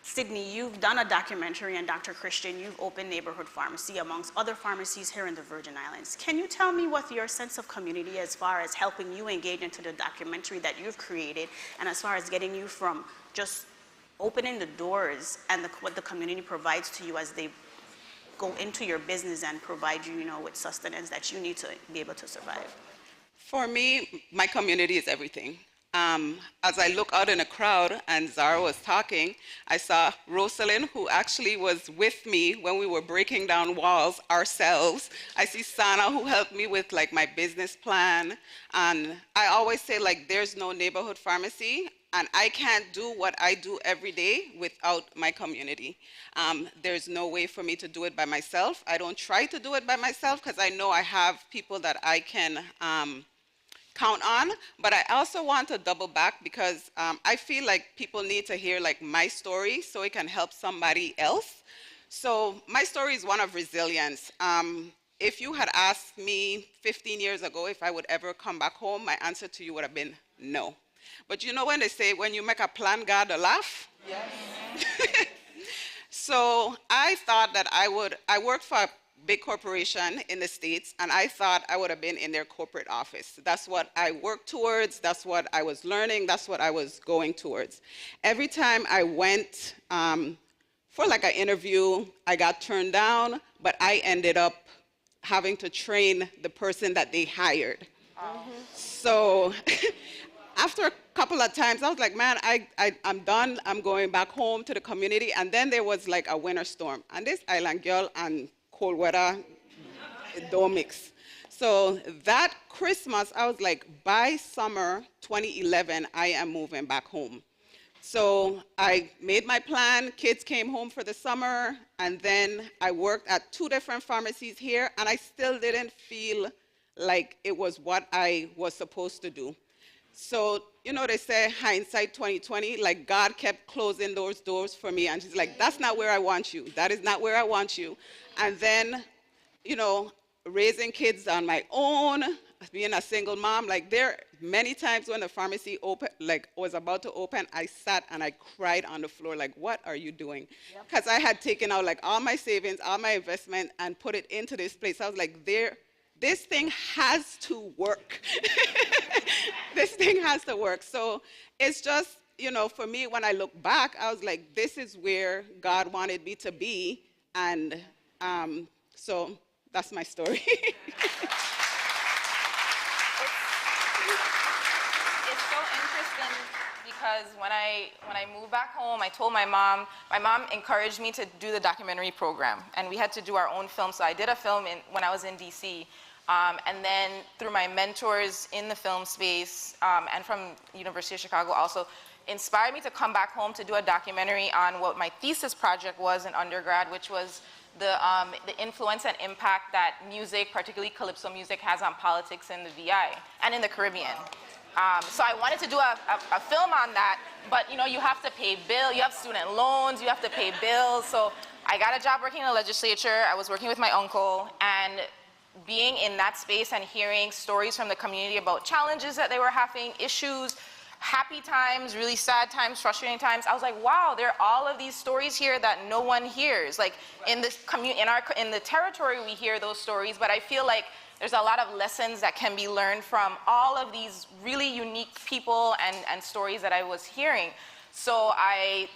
Sydney, you've done a documentary, and Dr. Christian, you've opened Neighborhood Pharmacy amongst other pharmacies here in the Virgin Islands. Can you tell me what your sense of community as far as helping you engage into the documentary that you've created and as far as getting you from just opening the doors and what the community provides to you as they go into your business and provide you, with sustenance that you need to be able to survive? For me, my community is everything. As I look out in a crowd and Zara was talking, I saw Rosalind, who actually was with me when we were breaking down walls ourselves. I see Sana, who helped me with like my business plan. And I always say like there's no neighborhood pharmacy, and I can't do what I do every day without my community. There's no way for me to do it by myself. I don't try to do it by myself because I know I have people that I can count on, but I also want to double back because I feel like people need to hear like my story so it can help somebody else. So my story is one of resilience. If you had asked me 15 years ago if I would ever come back home, my answer to you would have been no. But you know when they say, when you make a plan, God will laugh? Yes. So I thought that I worked for a big corporation in the States, and I thought I would have been in their corporate office. That's what I worked towards, that's what I was learning, that's what I was going towards. Every time I went for like an interview, I got turned down, but I ended up having to train the person that they hired. So after a couple of times, I was like, man, I'm done. I'm going back home to the community. And then there was like a winter storm. And this island girl and cold weather, it don't mix. So that Christmas, I was like, by summer 2011, I am moving back home. So I made my plan, kids came home for the summer, and then I worked at 2 different pharmacies here, and I still didn't feel like it was what I was supposed to do. So, you know, they say hindsight 2020, like God kept closing those doors for me, and she's like, that's not where I want you. That is not where I want you. And then, you know, raising kids on my own, being a single mom, like there many times when the pharmacy was about to open, I sat and I cried on the floor, like, what are you doing? Because I had taken out like all my savings, all my investment, and put it into this place. I was like, this thing has to work. This thing has to work. So it's just, you know, for me, when I look back, I was like, this is where God wanted me to be. And so that's my story. It's so interesting because when I moved back home, I told my mom encouraged me to do the documentary program, and we had to do our own film. So I did a film when I was in DC, and then through my mentors in the film space and from University of Chicago also inspired me to come back home to do a documentary on what my thesis project was in undergrad, which was the influence and impact that music, particularly calypso music, has on politics in the VI and in the Caribbean. So I wanted to do a film on that, but you know, you have to pay bills, you have student loans, you have to pay bills. So I got a job working in the legislature. I was working with my uncle, and being in that space and hearing stories from the community about challenges that they were having, issues, happy times, really sad times, frustrating times. I was like, wow, there are all of these stories here that no one hears. Like in this in the territory, we hear those stories, but I feel like there's a lot of lessons that can be learned from all of these really unique people and stories that I was hearing. So I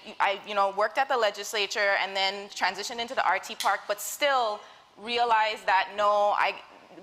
you know, worked at the legislature and then transitioned into the RT Park, but still realized that no,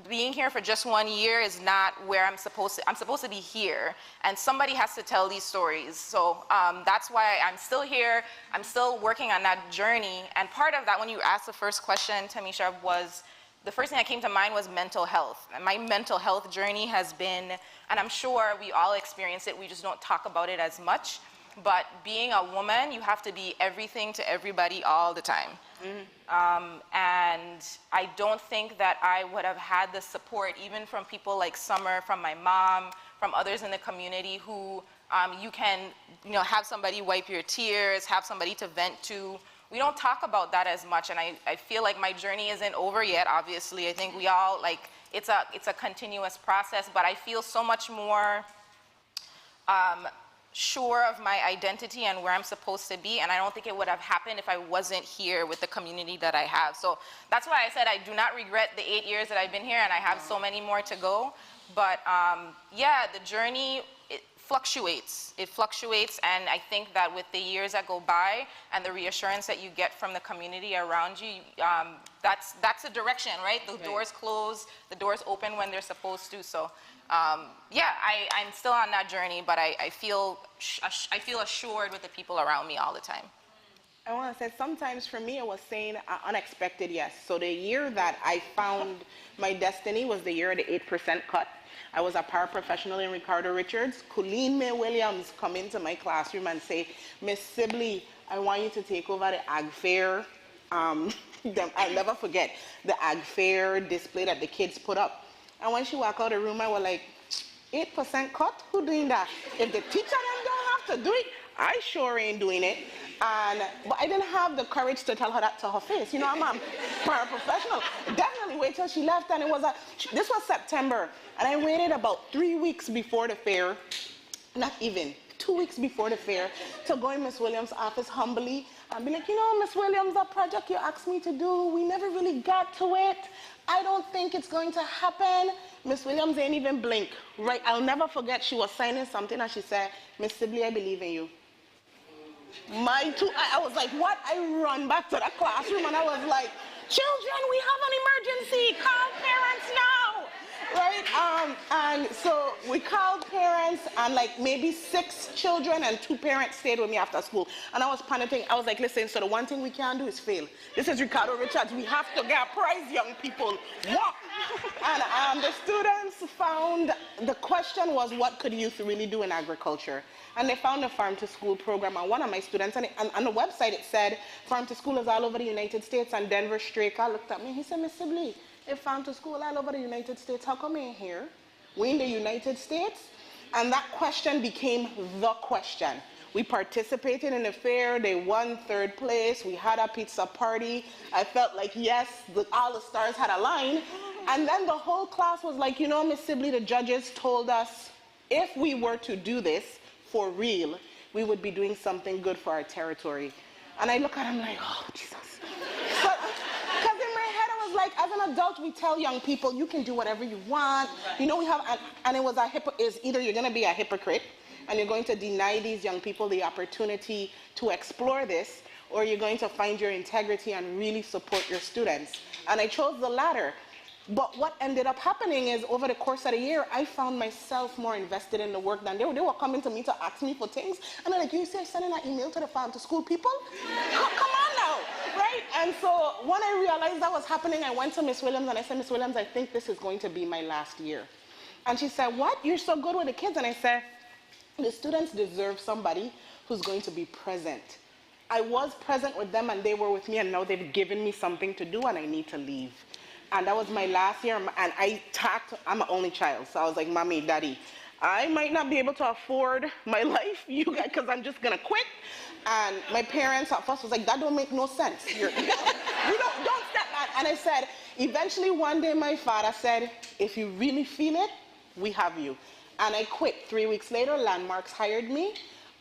being here for just 1 year is not where I'm supposed to be here, and somebody has to tell these stories. So that's why I'm still here. I'm still working on that journey. And part of that, when you asked the first question, Tamisha, was the first thing that came to mind was mental health. And my mental health journey has been, and I'm sure we all experience it, we just don't talk about it as much, but being a woman, you have to be everything to everybody all the time. And I don't think that I would have had the support, even from people like Summer, from my mom, from others in the community who you can, you know, have somebody wipe your tears, have somebody to vent to. We don't talk about that as much, and I feel like my journey isn't over yet, obviously. I think we all, like, it's a continuous process, but I feel so much more sure of my identity and where I'm supposed to be, and I don't think it would have happened if I wasn't here with the community that I have. So that's why I said I do not regret the 8 years that I've been here, and I have so many more to go. But yeah, the journey, it fluctuates. It fluctuates, and I think that with the years that go by and the reassurance that you get from the community around you, that's the direction, right? The doors close, the doors open when they're supposed to. So yeah, I'm still on that journey, but I feel assured with the people around me all the time. I want to say sometimes for me it was saying unexpected yes. So the year that I found my destiny was the year of the 8% cut. I was a paraprofessional in Ricardo Richards. Colleen May Williams come into my classroom and say, Miss Sibley, I want you to take over the Ag Fair. I'll never forget the Ag Fair display that the kids put up. And when she walked out of the room, I was like, 8% cut? Who doing that? If the teacher them don't have to do it, I sure ain't doing it. But I didn't have the courage to tell her that to her face. You know, I'm a paraprofessional. Definitely wait till she left, and this was September, and I waited about 3 weeks before the fair, not even 2 weeks before the fair to go in Miss Williams' office humbly and be like, you know, Miss Williams, that project you asked me to do, we never really got to it. I don't think it's going to happen. Miss Williams ain't even blink, right? I'll never forget, she was signing something and she said, Miss Sibley, I believe in you. I was like, what? I run back to the classroom and I was like, children, we have an emergency, call parents now. Right? And so we called parents, and like maybe 6 children and 2 parents stayed with me after school. And I was panicking. I was like, listen, so the one thing we can't do is fail. This is Ricardo Richards. We have to get a prize, young people. What? And the students found, the question was, what could youth really do in agriculture? And they found a farm to school program. And one of my students, and on the website it said, farm to school is all over the United States. And Denver Straker looked at me. He said, Miss Sibley, if farm to school all over the United States, how come we ain't here? We in the United States? And that question became the question. We participated in the fair. They won 3rd place. We had a pizza party. I felt like, yes, all the stars had aligned. And then the whole class was like, you know, Miss Sibley, the judges told us if we were to do this for real, we would be doing something good for our territory. And I look at him like, oh, Jesus. Because in my head, I was like, as an adult, we tell young people, you can do whatever you want. You know, we have, and it was is either you're going to be a hypocrite and you're going to deny these young people the opportunity to explore this, or you're going to find your integrity and really support your students. And I chose the latter. But what ended up happening is over the course of the year, I found myself more invested in the work than they were. They were coming to me to ask me for things. And they're like, you see, I sending that email to the farm to school people? Come on now, right? And so when I realized that was happening, I went to Miss Williams and I said, Miss Williams, I think this is going to be my last year. And she said, what? You're so good with the kids. And I said, the students deserve somebody who's going to be present. I was present with them and they were with me, and now they've given me something to do and I need to leave. And that was my last year, and I'm an only child, so I was like, Mommy, Daddy, I might not be able to afford my life, you guys, because I'm just gonna quit. And my parents at first was like, that don't make no sense. You don't step back. And I said, eventually one day my father said, if you really feel it, we have you. And I quit. 3 weeks later, Landmarks hired me,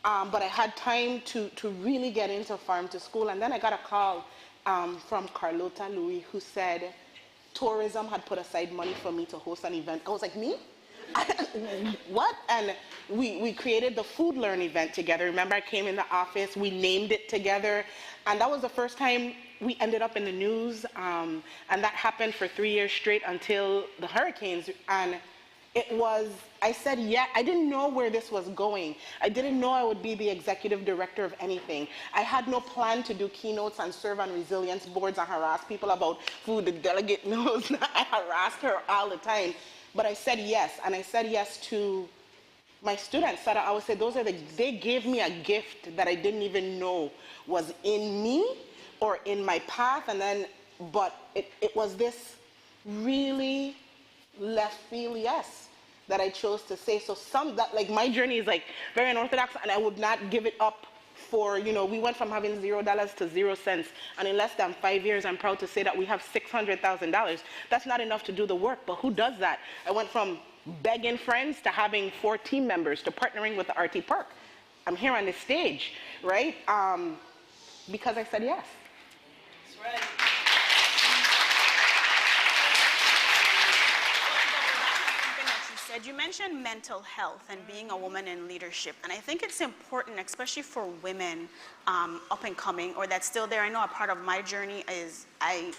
but I had time to really get into farm to school. And then I got a call from Carlota Louis, who said, tourism had put aside money for me to host an event. I was like, me? What? And we created the Food Learn event together. Remember, I came in the office, we named it together, and that was the first time we ended up in the news, and that happened for 3 years straight until the hurricanes. And it was, I said, yeah, I didn't know where this was going. I didn't know I would be the executive director of anything. I had no plan to do keynotes and serve on resilience boards and harass people about food. The delegate knows I harassed her all the time. But I said yes, and I said yes to my students. That I would say they gave me a gift that I didn't even know was in me or in my path. And then, but it was this really left field yes that I chose to say. So like my journey is like very unorthodox, and I would not give it up for, you know, we went from having $0 to 0 cents, and in less than 5 years, I'm proud to say that we have $600,000. That's not enough to do the work, but who does that? I went from begging friends to having 4 team members to partnering with the RT Park. I'm here on this stage, right? Because I said yes. That's right. You mentioned mental health and being a woman in leadership, and I think it's important, especially for women up and coming, or that's still there. I know a part of my journey is I'm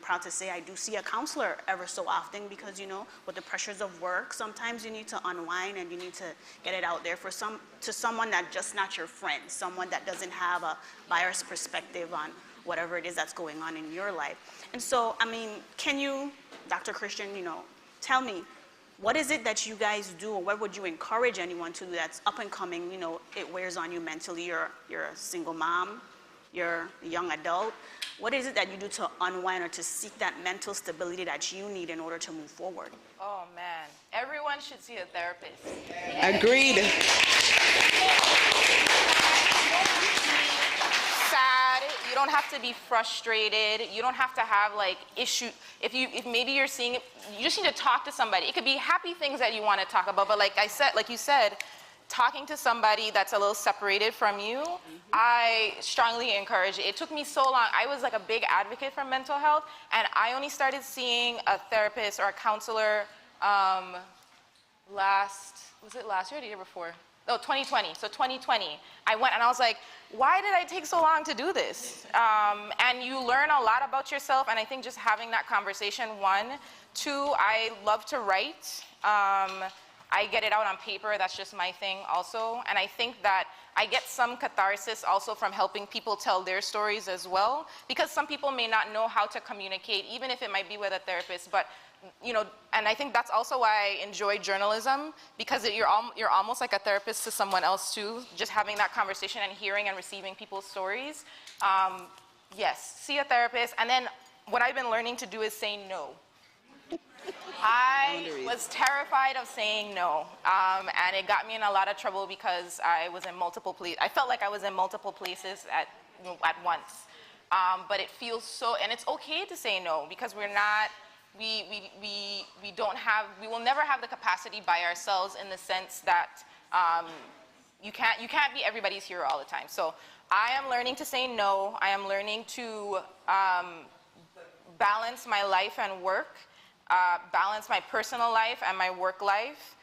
proud to say I do see a counselor ever so often, because, you know, with the pressures of work, sometimes you need to unwind and you need to get it out there to someone that just not your friend, someone that doesn't have a biased perspective on whatever it is that's going on in your life. And so, I mean, can you, Dr. Christian, you know, tell me, what is it that you guys do, or what would you encourage anyone to do that's up and coming? You know, it wears on you mentally. You're a single mom, you're a young adult. What is it that you do to unwind or to seek that mental stability that you need in order to move forward? Oh man, everyone should see a therapist. Agreed. Sad, you don't have to be frustrated, you don't have to have like issue. If maybe you're seeing it, you just need to talk to somebody. It could be happy things that you want to talk about, but like you said, talking to somebody that's a little separated from you, I strongly encourage it. It took me so long. I was like a big advocate for mental health, and I only started seeing a therapist or a counselor was it last year or the year before? Oh, 2020. So 2020, I went and I was like, why did I take so long to do this? And you learn a lot about yourself, and I think just having that conversation, one. Two, I love to write. I get it out on paper, that's just my thing also. And I think that I get some catharsis also from helping people tell their stories as well, because some people may not know how to communicate, even if it might be with a therapist, but you know, and I think that's also why I enjoy journalism, because you're almost like a therapist to someone else too, just having that conversation and hearing and receiving people's stories. Yes, see a therapist, and then what I've been learning to do is say no. I was terrified of saying no, and it got me in a lot of trouble because I was in multiple places. I felt like I was in multiple places at once. But it feels so, and it's okay to say no, because we're not, we will never have the capacity by ourselves, in the sense that you can't be everybody's hero all the time. So I am learning to say no. I am learning to balance my life and work. Balance my personal life and my work life.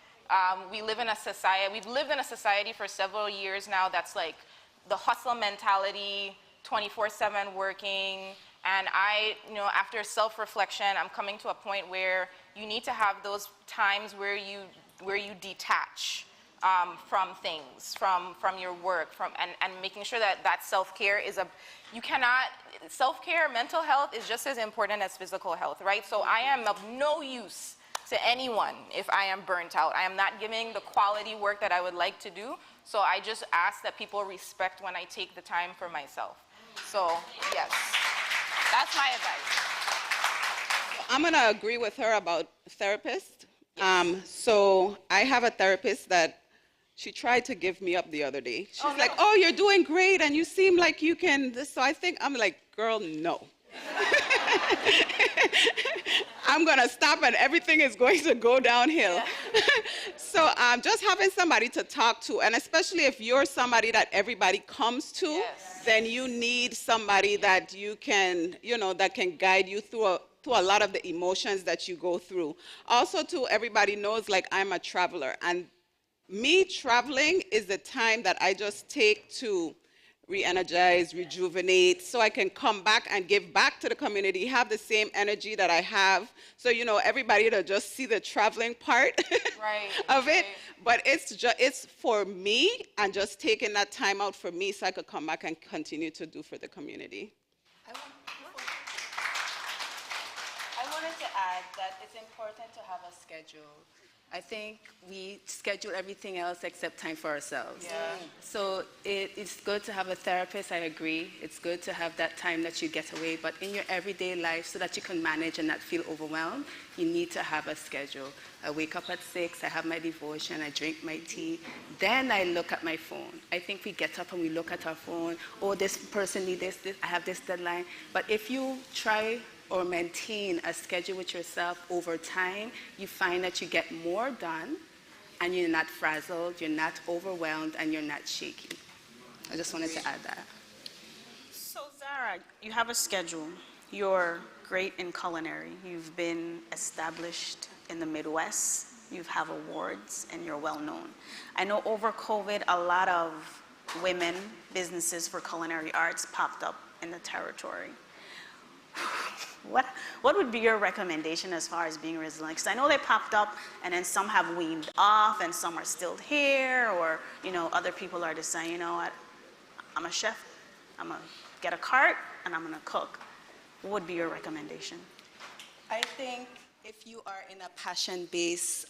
We've lived in a society for several years now that's like the hustle mentality, 24/7 working, and after self-reflection, I'm coming to a point where you need to have those times where you detach from things, from your work, and making sure that self-care is self-care, mental health is just as important as physical health, right? So I am of no use to anyone if I am burnt out. I am not giving the quality work that I would like to do. So I just ask that people respect when I take the time for myself. So yes, that's my advice. I'm gonna agree with her about therapists. So I have a therapist that she tried to give me up the other day. She's like, oh, you're doing great, and you seem like you can this. So I'm like, girl, no. I'm gonna stop and everything is going to go downhill. Yeah. So just having somebody to talk to, and especially if you're somebody that everybody comes to, yes, then you need somebody that you can, that can guide you through a lot of the emotions that you go through. Also, too, everybody knows, like, I'm a traveler, and me traveling is the time that I just take to re-energize, rejuvenate, so I can come back and give back to the community, have the same energy that I have. So, everybody to just see the traveling part of it. But it's for me, and just taking that time out for me so I could come back and continue to do for the community. I wanted to add that it's important to have a schedule. I think we schedule everything else except time for ourselves. Yeah. So it's good to have a therapist, I agree. It's good to have that time that you get away, but in your everyday life, so that you can manage and not feel overwhelmed, you need to have a schedule. I wake up at 6, I have my devotion, I drink my tea, then I look at my phone. I think we get up and we look at our phone, oh, this person needs this, I have this deadline. But if you try or maintain a schedule with yourself over time, you find that you get more done, and you're not frazzled, you're not overwhelmed, and you're not shaky. I just wanted to add that. So Zara, you have a schedule. You're great in culinary. You've been established in the Midwest. You have awards, and you're well known. I know over COVID, a lot of women businesses for culinary arts popped up in the territory. What would be your recommendation as far as being resilient? Because I know they popped up, and then some have weaned off, and some are still here, or other people are just saying, you know what, I'm a chef, I'm gonna get a cart, and I'm gonna cook. What would be your recommendation? I think if you are in a passion-based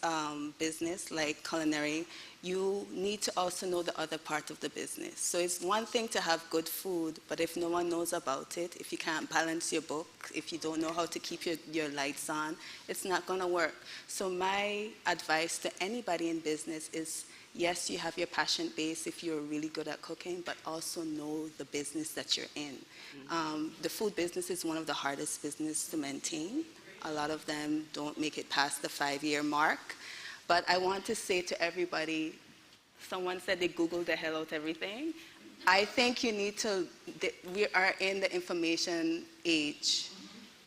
business like culinary, you need to also know the other part of the business. So it's one thing to have good food, but if no one knows about it, if you can't balance your book, if you don't know how to keep your lights on, it's not gonna work. So my advice to anybody in business is, yes, you have your passion base if you're really good at cooking, but also know the business that you're in. Mm-hmm. The food business is one of the hardest businesses to maintain. A lot of them don't make it past the 5-year mark. But I want to say to everybody, Someone said they Googled the hell out everything. I think you need to, we are in the information age.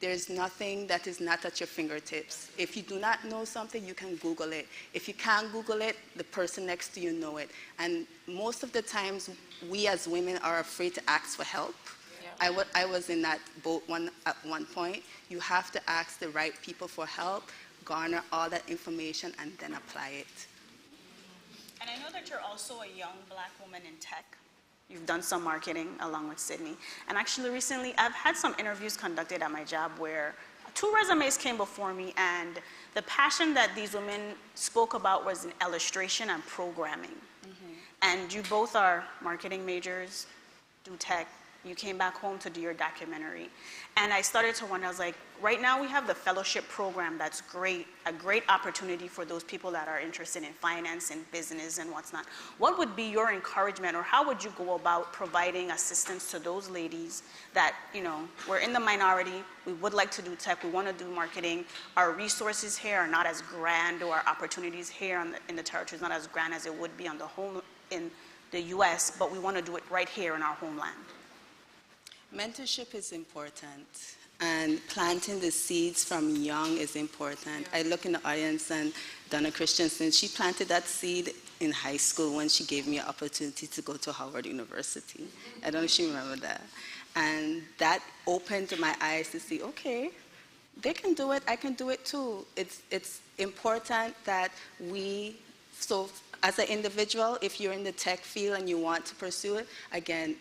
There's nothing that is not at your fingertips. If you do not know something, you can Google it. If you can't Google it, the person next to you know it. And most of the times, we as women are afraid to ask for help. Yeah. I was in that boat at one point. You have to ask the right people for help, garner all that information, and then apply it. And I know that you're also a young Black woman in tech. You've done some marketing along with Sydney. And actually recently, I've had some interviews conducted at my job where 2 resumes came before me, and the passion that these women spoke about was in illustration and programming. Mm-hmm. And you both are marketing majors, do tech. You came back home to do your documentary. And I started to wonder, I was like, right now we have the fellowship program that's great, a great opportunity for those people that are interested in finance and business and what's not. What would be your encouragement, or how would you go about providing assistance to those ladies that, you know, we're in the minority, we would like to do tech, we want to do marketing, our resources here are not as grand, or our opportunities here in the territory is not as grand as it would be on the home in the US, but we want to do it right here in our homeland. Mentorship is important, and planting the seeds from young is important. I look in the audience, and Donna Christensen, she planted that seed in high school when she gave me an opportunity to go to Howard University. I don't know if you remember that. And that opened my eyes to see, okay, they can do it, I can do it too. It's important that so as an individual, if you're in the tech field and you want to pursue it, again,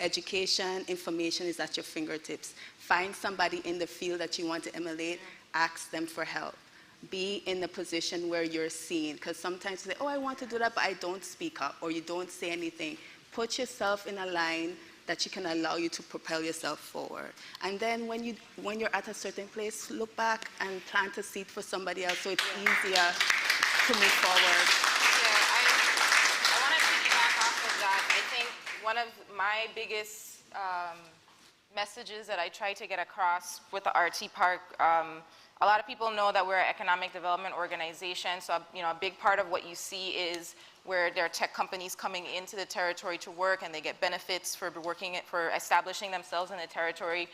education, information is at your fingertips. Find somebody in the field that you want to emulate, ask them for help. Be in the position where you're seen, because sometimes you say, oh, I want to do that, but I don't speak up, or you don't say anything. Put yourself in a line that you can allow you to propel yourself forward. And then when you're at a certain place, look back and plant a seed for somebody else so it's easier to move forward. Yeah, I want to piggyback off of that. I think one of my biggest messages that I try to get across with the RT Park, a lot of people know that we're an economic development organization, so a big part of what you see is where there are tech companies coming into the territory to work, and they get benefits for establishing themselves in the territory.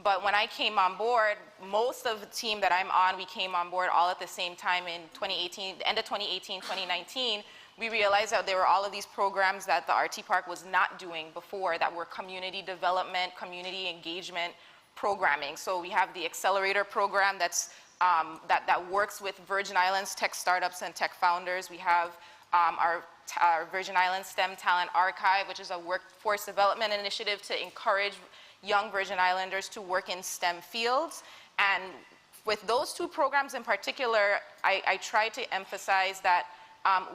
But when I came on board, most of the team that I'm on, we came on board all at the same time in 2018, the end of 2018, 2019. We realized that there were all of these programs that the RT Park was not doing before that were community development, community engagement programming. So we have the Accelerator program that works with Virgin Islands tech startups and tech founders. We have our Virgin Islands STEM Talent Archive, which is a workforce development initiative to encourage young Virgin Islanders to work in STEM fields. And with those 2 programs in particular, I try to emphasize that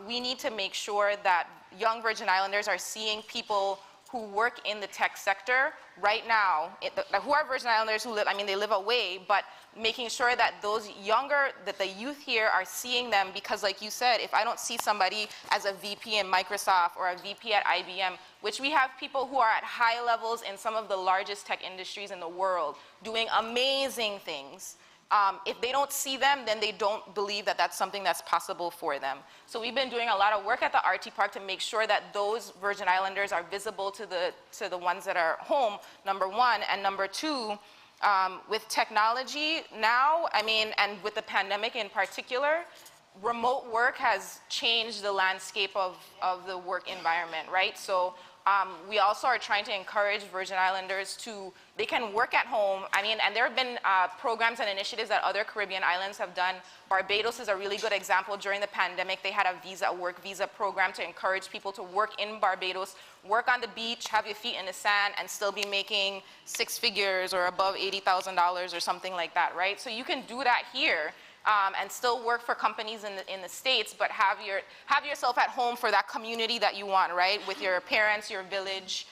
we need to make sure that young Virgin Islanders are seeing people who work in the tech sector right now, who are Virgin Islanders who live, they live away, but making sure that that the youth here are seeing them, because like you said, if I don't see somebody as a VP in Microsoft or a VP at IBM, which we have people who are at high levels in some of the largest tech industries in the world, doing amazing things. If they don't see them, then they don't believe that that's something that's possible for them. So we've been doing a lot of work at the RT Park to make sure that those Virgin Islanders are visible to the ones that are home, number 1. And number 2, with technology now, and with the pandemic in particular, remote work has changed the landscape of the work environment, right? So we also are trying to encourage Virgin Islanders they can work at home. And there have been programs and initiatives that other Caribbean islands have done. Barbados is a really good example. During the pandemic, they had a work visa program to encourage people to work in Barbados, work on the beach, have your feet in the sand, and still be making 6 figures or above $80,000 or something like that, right? So you can do that here. And still work for companies in the States, but have yourself at home for that community that you want, right? With your parents, your village,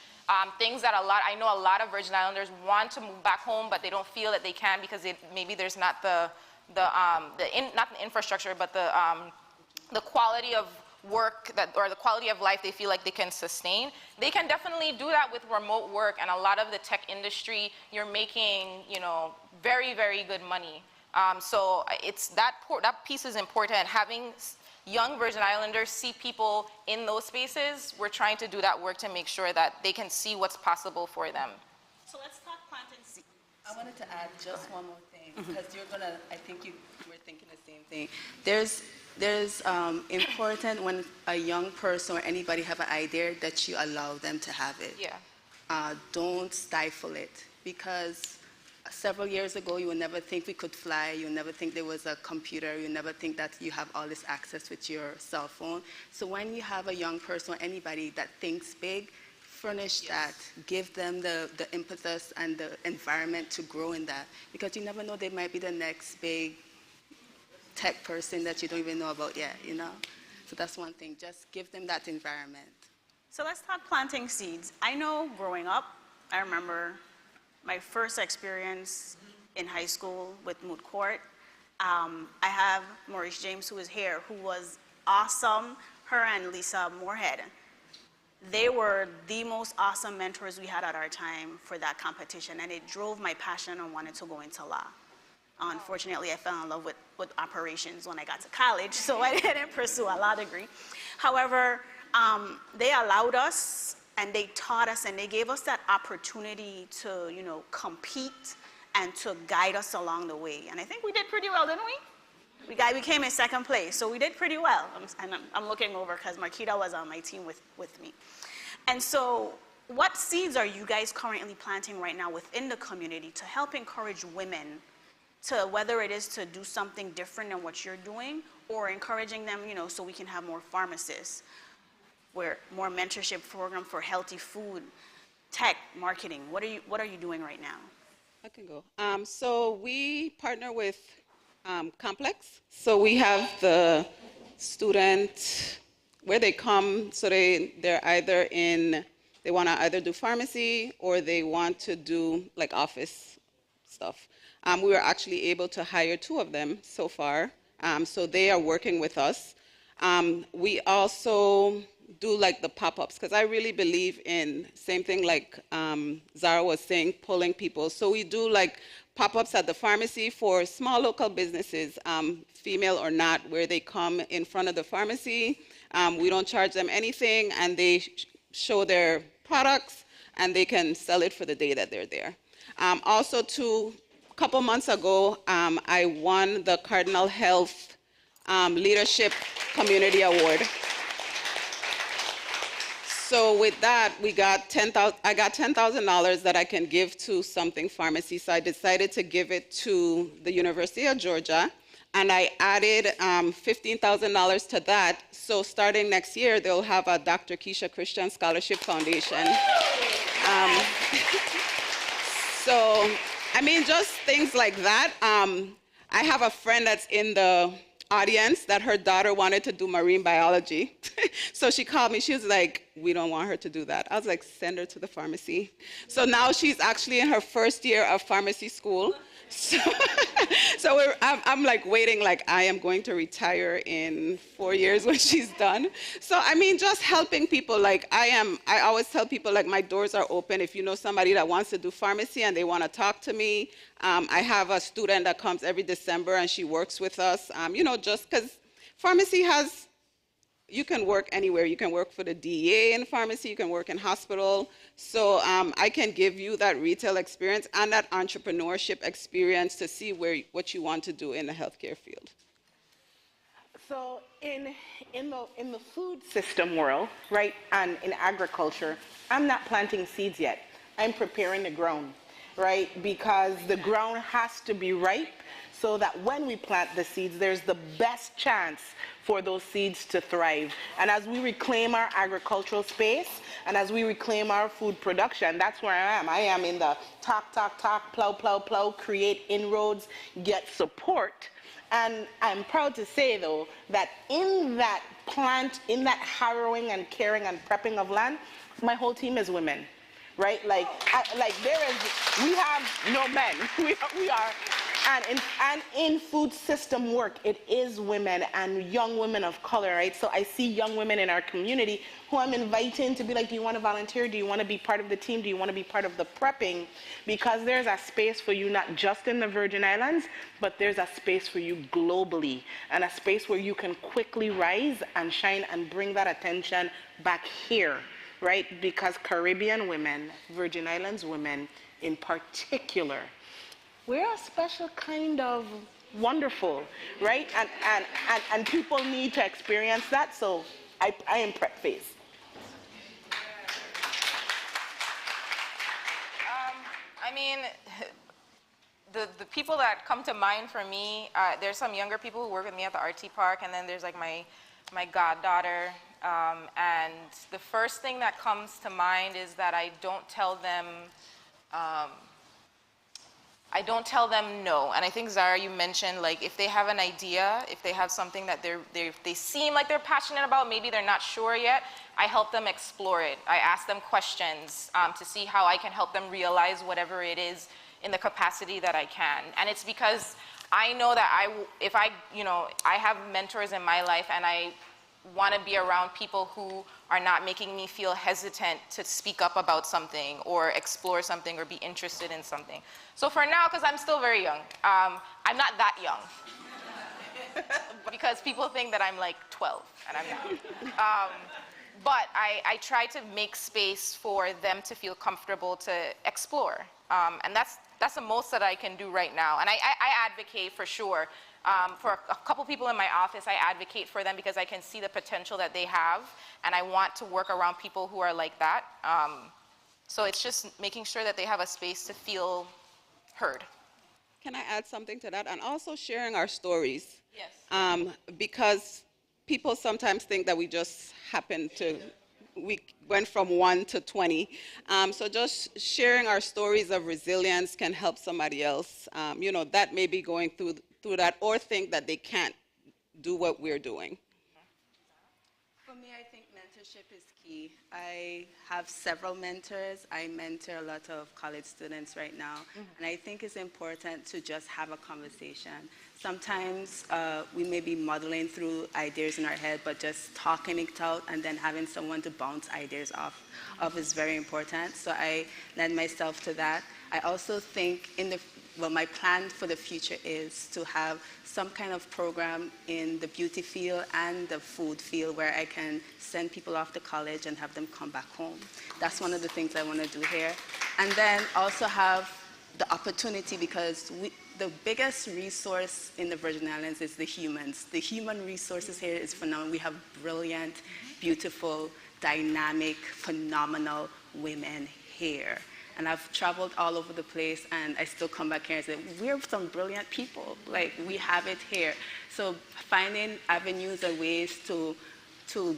things that I know a lot of Virgin Islanders want to move back home, but they don't feel that they can because maybe there's not not the infrastructure, but the quality of work or the quality of life they feel like they can sustain. They can definitely do that with remote work, and a lot of the tech industry, you're making, very, very good money. So it's that piece is important. Having young Virgin Islanders see people in those spaces, we're trying to do that work to make sure that they can see what's possible for them. So let's talk planting seeds. I wanted to add just one more thing, because I think you were thinking the same thing. There's important when a young person or anybody have an idea that you allow them to have it. Yeah. Don't stifle it, because several years ago, you would never think we could fly. You would never think there was a computer. You would never think that you have all this access with your cell phone. So when you have a young person or anybody that thinks big, furnish that. Give them the impetus and the environment to grow in that. Because you never know, they might be the next big tech person that you don't even know about yet, you know? So that's one thing. Just give them that environment. So let's talk planting seeds. I know growing up, I remember my first experience in high school with Moot Court. I have Maurice James, who is here, who was awesome. Her and Lisa Moorhead. They were the most awesome mentors we had at our time for that competition, and it drove my passion and wanted to go into law. Unfortunately, I fell in love with operations when I got to college, so I didn't pursue a law degree. However, they allowed us, and they taught us, and they gave us that opportunity to, you know, compete and to guide us along the way. And I think we did pretty well, didn't we? We came in second place, so we did pretty well. I'm looking over because Marquita was on my team with me. And so what seeds are you guys currently planting right now within the community to help encourage women to, whether it is to do something different than what you're doing, or encouraging them, you know, so we can have more pharmacists, where more mentorship program for healthy food, tech, marketing. What are you doing right now? I can go. So we partner with Complex. So we have the student where they come, so they're either they want to either do pharmacy or they want to do like office stuff. We were actually able to hire 2 of them so far. So they are working with us. We also do like the pop-ups, because I really believe in same thing like Zara was saying, pulling people. So we do like pop-ups at the pharmacy for small local businesses, female or not, where they come in front of the pharmacy. We don't charge them anything, and they show their products, and they can sell it for the day that they're there. Also, a couple months ago, I won the Cardinal Health Leadership Community Award. So with that, I got $10,000 that I can give to Something Pharmacy. So I decided to give it to the University of Georgia, and I added $15,000 to that. So starting next year, they'll have a Dr. Keisha Christian Scholarship Foundation. So, I mean, just things like that. I have a friend that's in the audience that her daughter wanted to do marine biology. So she called me, she was like, we don't want her to do that. I was like, send her to the pharmacy. So now she's actually in her first year of pharmacy school. So I'm like waiting, like I am going to retire in 4 years when she's done. So I mean, just helping people, like I always tell people, like my doors are open. If you know somebody that wants to do pharmacy and they want to talk to me, I have a student that comes every December and she works with us, you know, just because pharmacy has, you can work anywhere. You can work for the DEA in pharmacy, you can work in hospital. So I can give you that retail experience and that entrepreneurship experience to see what you want to do in the healthcare field. So in the food system world, right, and in agriculture, I'm not planting seeds yet. I'm preparing the ground, right, because the ground has to be ripe so that when we plant the seeds, there's the best chance for those seeds to thrive. And as we reclaim our agricultural space, and as we reclaim our food production, that's where I am. I am in the talk, plow, create inroads, get support. And I'm proud to say, though, that in that plant, in that harrowing and caring and prepping of land, my whole team is women, right? We have no men. We are. And in food system work, it is women and young women of color, right? So I see young women in our community who I'm inviting to be like, do you want to volunteer? Do you want to be part of the team? Do you want to be part of the prepping? Because there's a space for you, not just in the Virgin Islands, but there's a space for you globally, and a space where you can quickly rise and shine and bring that attention back here, right? Because Caribbean women, Virgin Islands women in particular, we're a special kind of wonderful, right? And people need to experience that, so I am prep phase. I mean, the people that come to mind for me, there's some younger people who work with me at the RT Park, and then there's like my goddaughter. And the first thing that comes to mind is that I don't tell them no. And I think, Zara, you mentioned, like, if they have an idea, if they have something that they seem like they're passionate about, maybe they're not sure yet, I help them explore it. I ask them questions to see how I can help them realize whatever it is in the capacity that I can. And it's because I know that I have mentors in my life, and I want to be around people who are not making me feel hesitant to speak up about something or explore something or be interested in something. So for now, because I'm still very young, I'm not that young. Because people think that I'm like 12, and I'm not. But I try to make space for them to feel comfortable to explore. And that's the most that I can do right now. And I advocate for sure. For a couple people in my office, I advocate for them because I can see the potential that they have, and I want to work around people who are like that. So it's just making sure that they have a space to feel heard. Can I add something to that? And also sharing our stories. Yes. Because people sometimes think that we just we went from 1 to 20. So just sharing our stories of resilience can help somebody else, that may be going through that, or think that they can't do what we're doing. For me, I think mentorship is key. I have several mentors. I mentor a lot of college students right now, and I think it's important to just have a conversation. Sometimes we may be muddling through ideas in our head, but just talking it out and then having someone to bounce ideas off of is very important. So I lend myself to that. I also think my plan for the future is to have some kind of program in the beauty field and the food field where I can send people off to college and have them come back home. That's one of the things I want to do here. And then also have the opportunity, because the biggest resource in the Virgin Islands is the humans. The human resources here is phenomenal. We have brilliant, beautiful, dynamic, phenomenal women here. And I've traveled all over the place, and I still come back here and say, we're some brilliant people. Like, we have it here. So finding avenues and ways to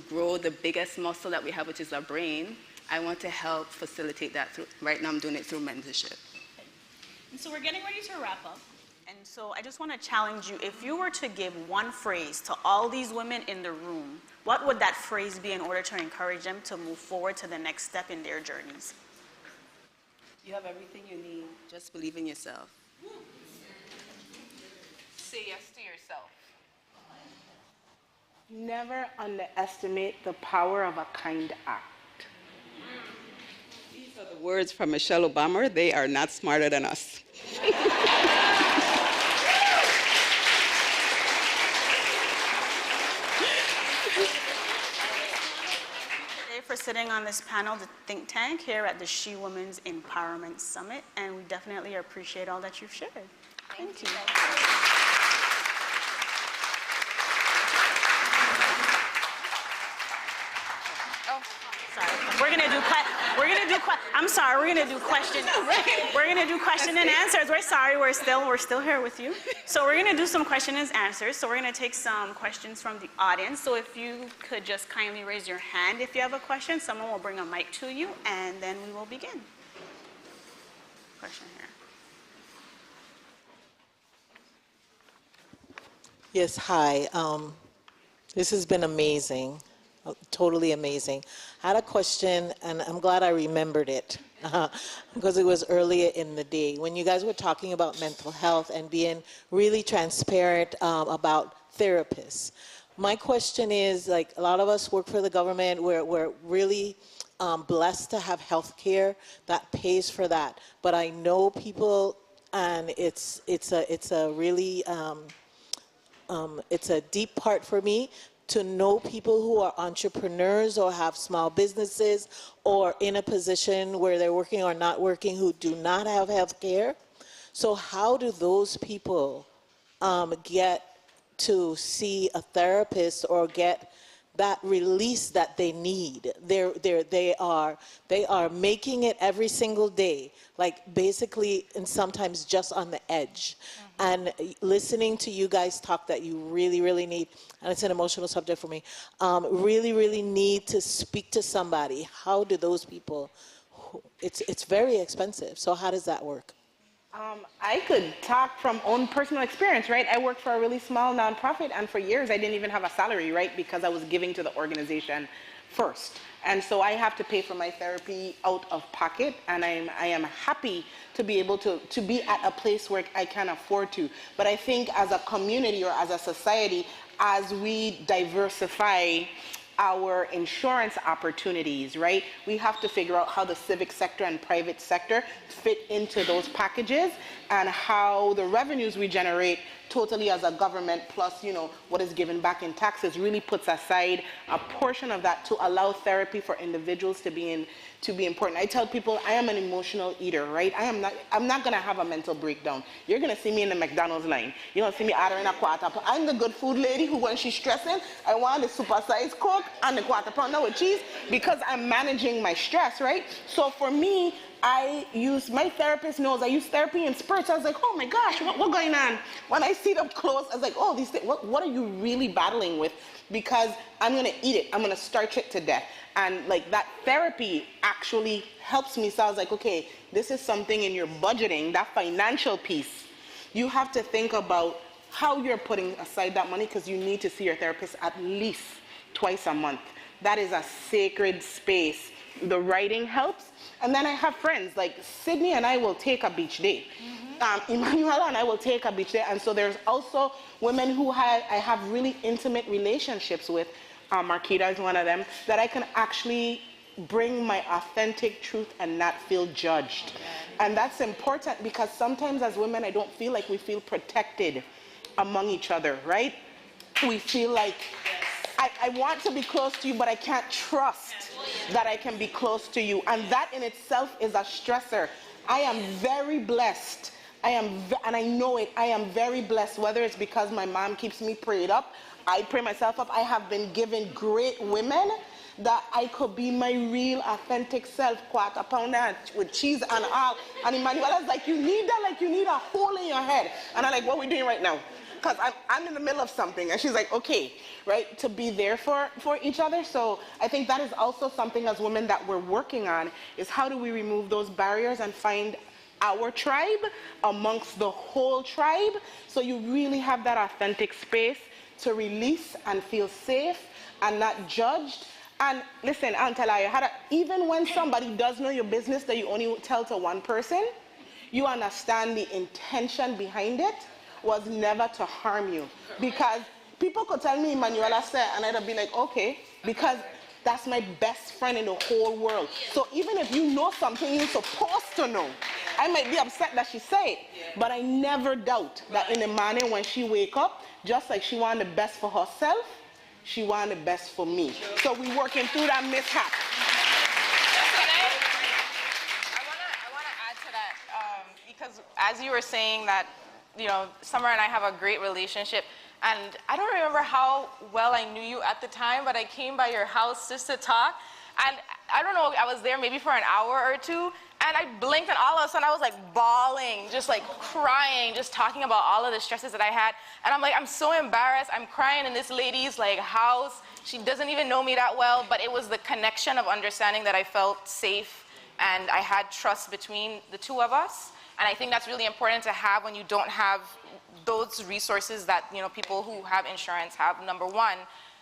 grow the biggest muscle that we have, which is our brain, I want to help facilitate that. Right now I'm doing it through mentorship. And so we're getting ready to wrap up. And so I just want to challenge you, if you were to give one phrase to all these women in the room, what would that phrase be in order to encourage them to move forward to the next step in their journeys? You have everything you need. Just believe in yourself. Say yes to yourself. Never underestimate the power of a kind act. These are the words from Michelle Obama. They are not smarter than us. For sitting on this panel, the think tank here at the She Women's Empowerment Summit, and we definitely appreciate all that you've shared. Thank you. Oh, sorry. We're gonna do questions. We're gonna do question and answers. We're sorry. We're still here with you. So we're gonna do some question and answers. So we're gonna take some questions from the audience. So if you could just kindly raise your hand if you have a question, someone will bring a mic to you, and then we will begin. Question here. Yes, hi. This has been amazing. Totally amazing. I had a question, and I'm glad I remembered it because it was earlier in the day when you guys were talking about mental health and being really transparent about therapists. My question is, like, a lot of us work for the government. We're really blessed to have health care that pays for that. But I know people, and it's a really it's a deep part for me to know people who are entrepreneurs or have small businesses or in a position where they're working or not working who do not have health care. So how do those people get to see a therapist or get that release that they need? They are making it every single day, like basically, and sometimes just on the edge. And listening to you guys talk that you really, really need, and it's an emotional subject for me, really, really need to speak to somebody. How do those people, it's very expensive, so how does that work? I could talk from own personal experience, right? I worked for a really small nonprofit, and for years I didn't even have a salary, right? Because I was giving to the organization first. And so I have to pay for my therapy out of pocket, and I am happy to be able to be at a place where I can afford to. But I think as a community or as a society, as we diversify our insurance opportunities, right? We have to figure out how the civic sector and private sector fit into those packages and how the revenues we generate totally as a government plus, you know, what is given back in taxes really puts aside a portion of that to allow therapy for individuals to be important. I tell people I am an emotional eater, right? I'm not gonna have a mental breakdown. You're gonna see me in the McDonald's line. You're gonna see me ordering a quarter pounder. I'm the good food lady who, when she's stressing, I want the supersized Coke and the quarter pounder with cheese because I'm managing my stress, right? So for me, my therapist knows I use therapy in spurts. I was like, oh my gosh, what's going on? When I see them close, I was like, oh, these things, what are you really battling with? Because I'm gonna eat it, I'm gonna starch it to death. And like that therapy actually helps me. So I was like, okay, this is something in your budgeting, that financial piece. You have to think about how you're putting aside that money because you need to see your therapist at least twice a month. That is a sacred space. The writing helps. And then I have friends, like Sydney and I will take a beach day. Emmanuela and I will take a beach day. And so there's also women who I have really intimate relationships with. Marquita is one of them, that I can actually bring my authentic truth and not feel judged. And that's important because sometimes as women, I don't feel like we feel protected among each other, right? We feel like I want to be close to you, but I can't trust that I can be close to you. And that in itself is a stressor. I am very blessed. And I know it. I am very blessed, whether it's because my mom keeps me prayed up. I pray myself up. I have been given great women that I could be my real authentic self, quarter pounder with cheese and all. And Emmanuela's like, you need that, like you need a hole in your head. And I'm like, what are we doing right now? Because I'm in the middle of something. And she's like, okay, right, to be there for each other. So I think that is also something as women that we're working on, is how do we remove those barriers and find our tribe amongst the whole tribe, so you really have that authentic space to release and feel safe and not judged. And listen, I'll tell you, even when somebody does know your business that you only tell to one person, you understand the intention behind it was never to harm you. Because people could tell me Emmanuela said, and I'd be like, okay, because that's my best friend in the whole world. So even if you know something you're supposed to know, I might be upset that she said it, but I never doubt that in the morning when she wake up, just like she wanted the best for herself, she wanted the best for me. So we working through that mishap. I want to add to that because as you were saying that, you know, Summer and I have a great relationship. And I don't remember how well I knew you at the time, but I came by your house just to talk. And I don't know, I was there maybe for an hour or two, and I blinked and all of a sudden I was like bawling, just like crying, just talking about all of the stresses that I had. And I'm like, I'm so embarrassed. I'm crying in this lady's like house. She doesn't even know me that well, but it was the connection of understanding that I felt safe and I had trust between the two of us. And I think that's really important to have when you don't have those resources that, you know, people who have insurance have, number one.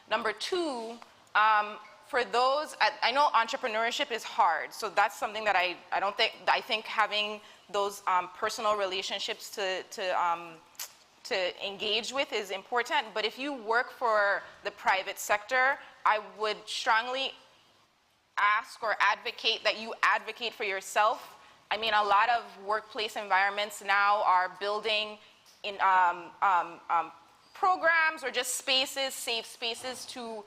Number two, For those, I know entrepreneurship is hard, so that's something that I think having those personal relationships to engage with is important. But if you work for the private sector, I would strongly ask or advocate that you advocate for yourself. I mean, a lot of workplace environments now are building in programs or just spaces, safe spaces to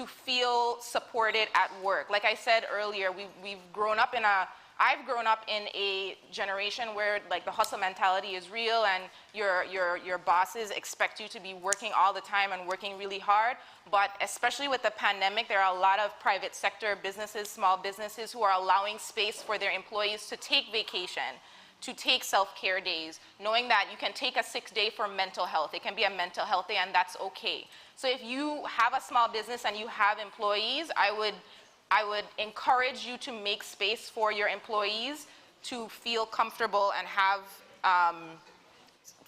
feel supported at work. Like I said earlier, I've grown up in a generation where like the hustle mentality is real and your bosses expect you to be working all the time and working really hard. But especially with the pandemic, there are a lot of private sector businesses, small businesses who are allowing space for their employees to take vacation, to take self-care days, knowing that you can take a 6 day for mental health. It can be a mental health day and that's okay. So if you have a small business and you have employees, I would encourage you to make space for your employees to feel comfortable and have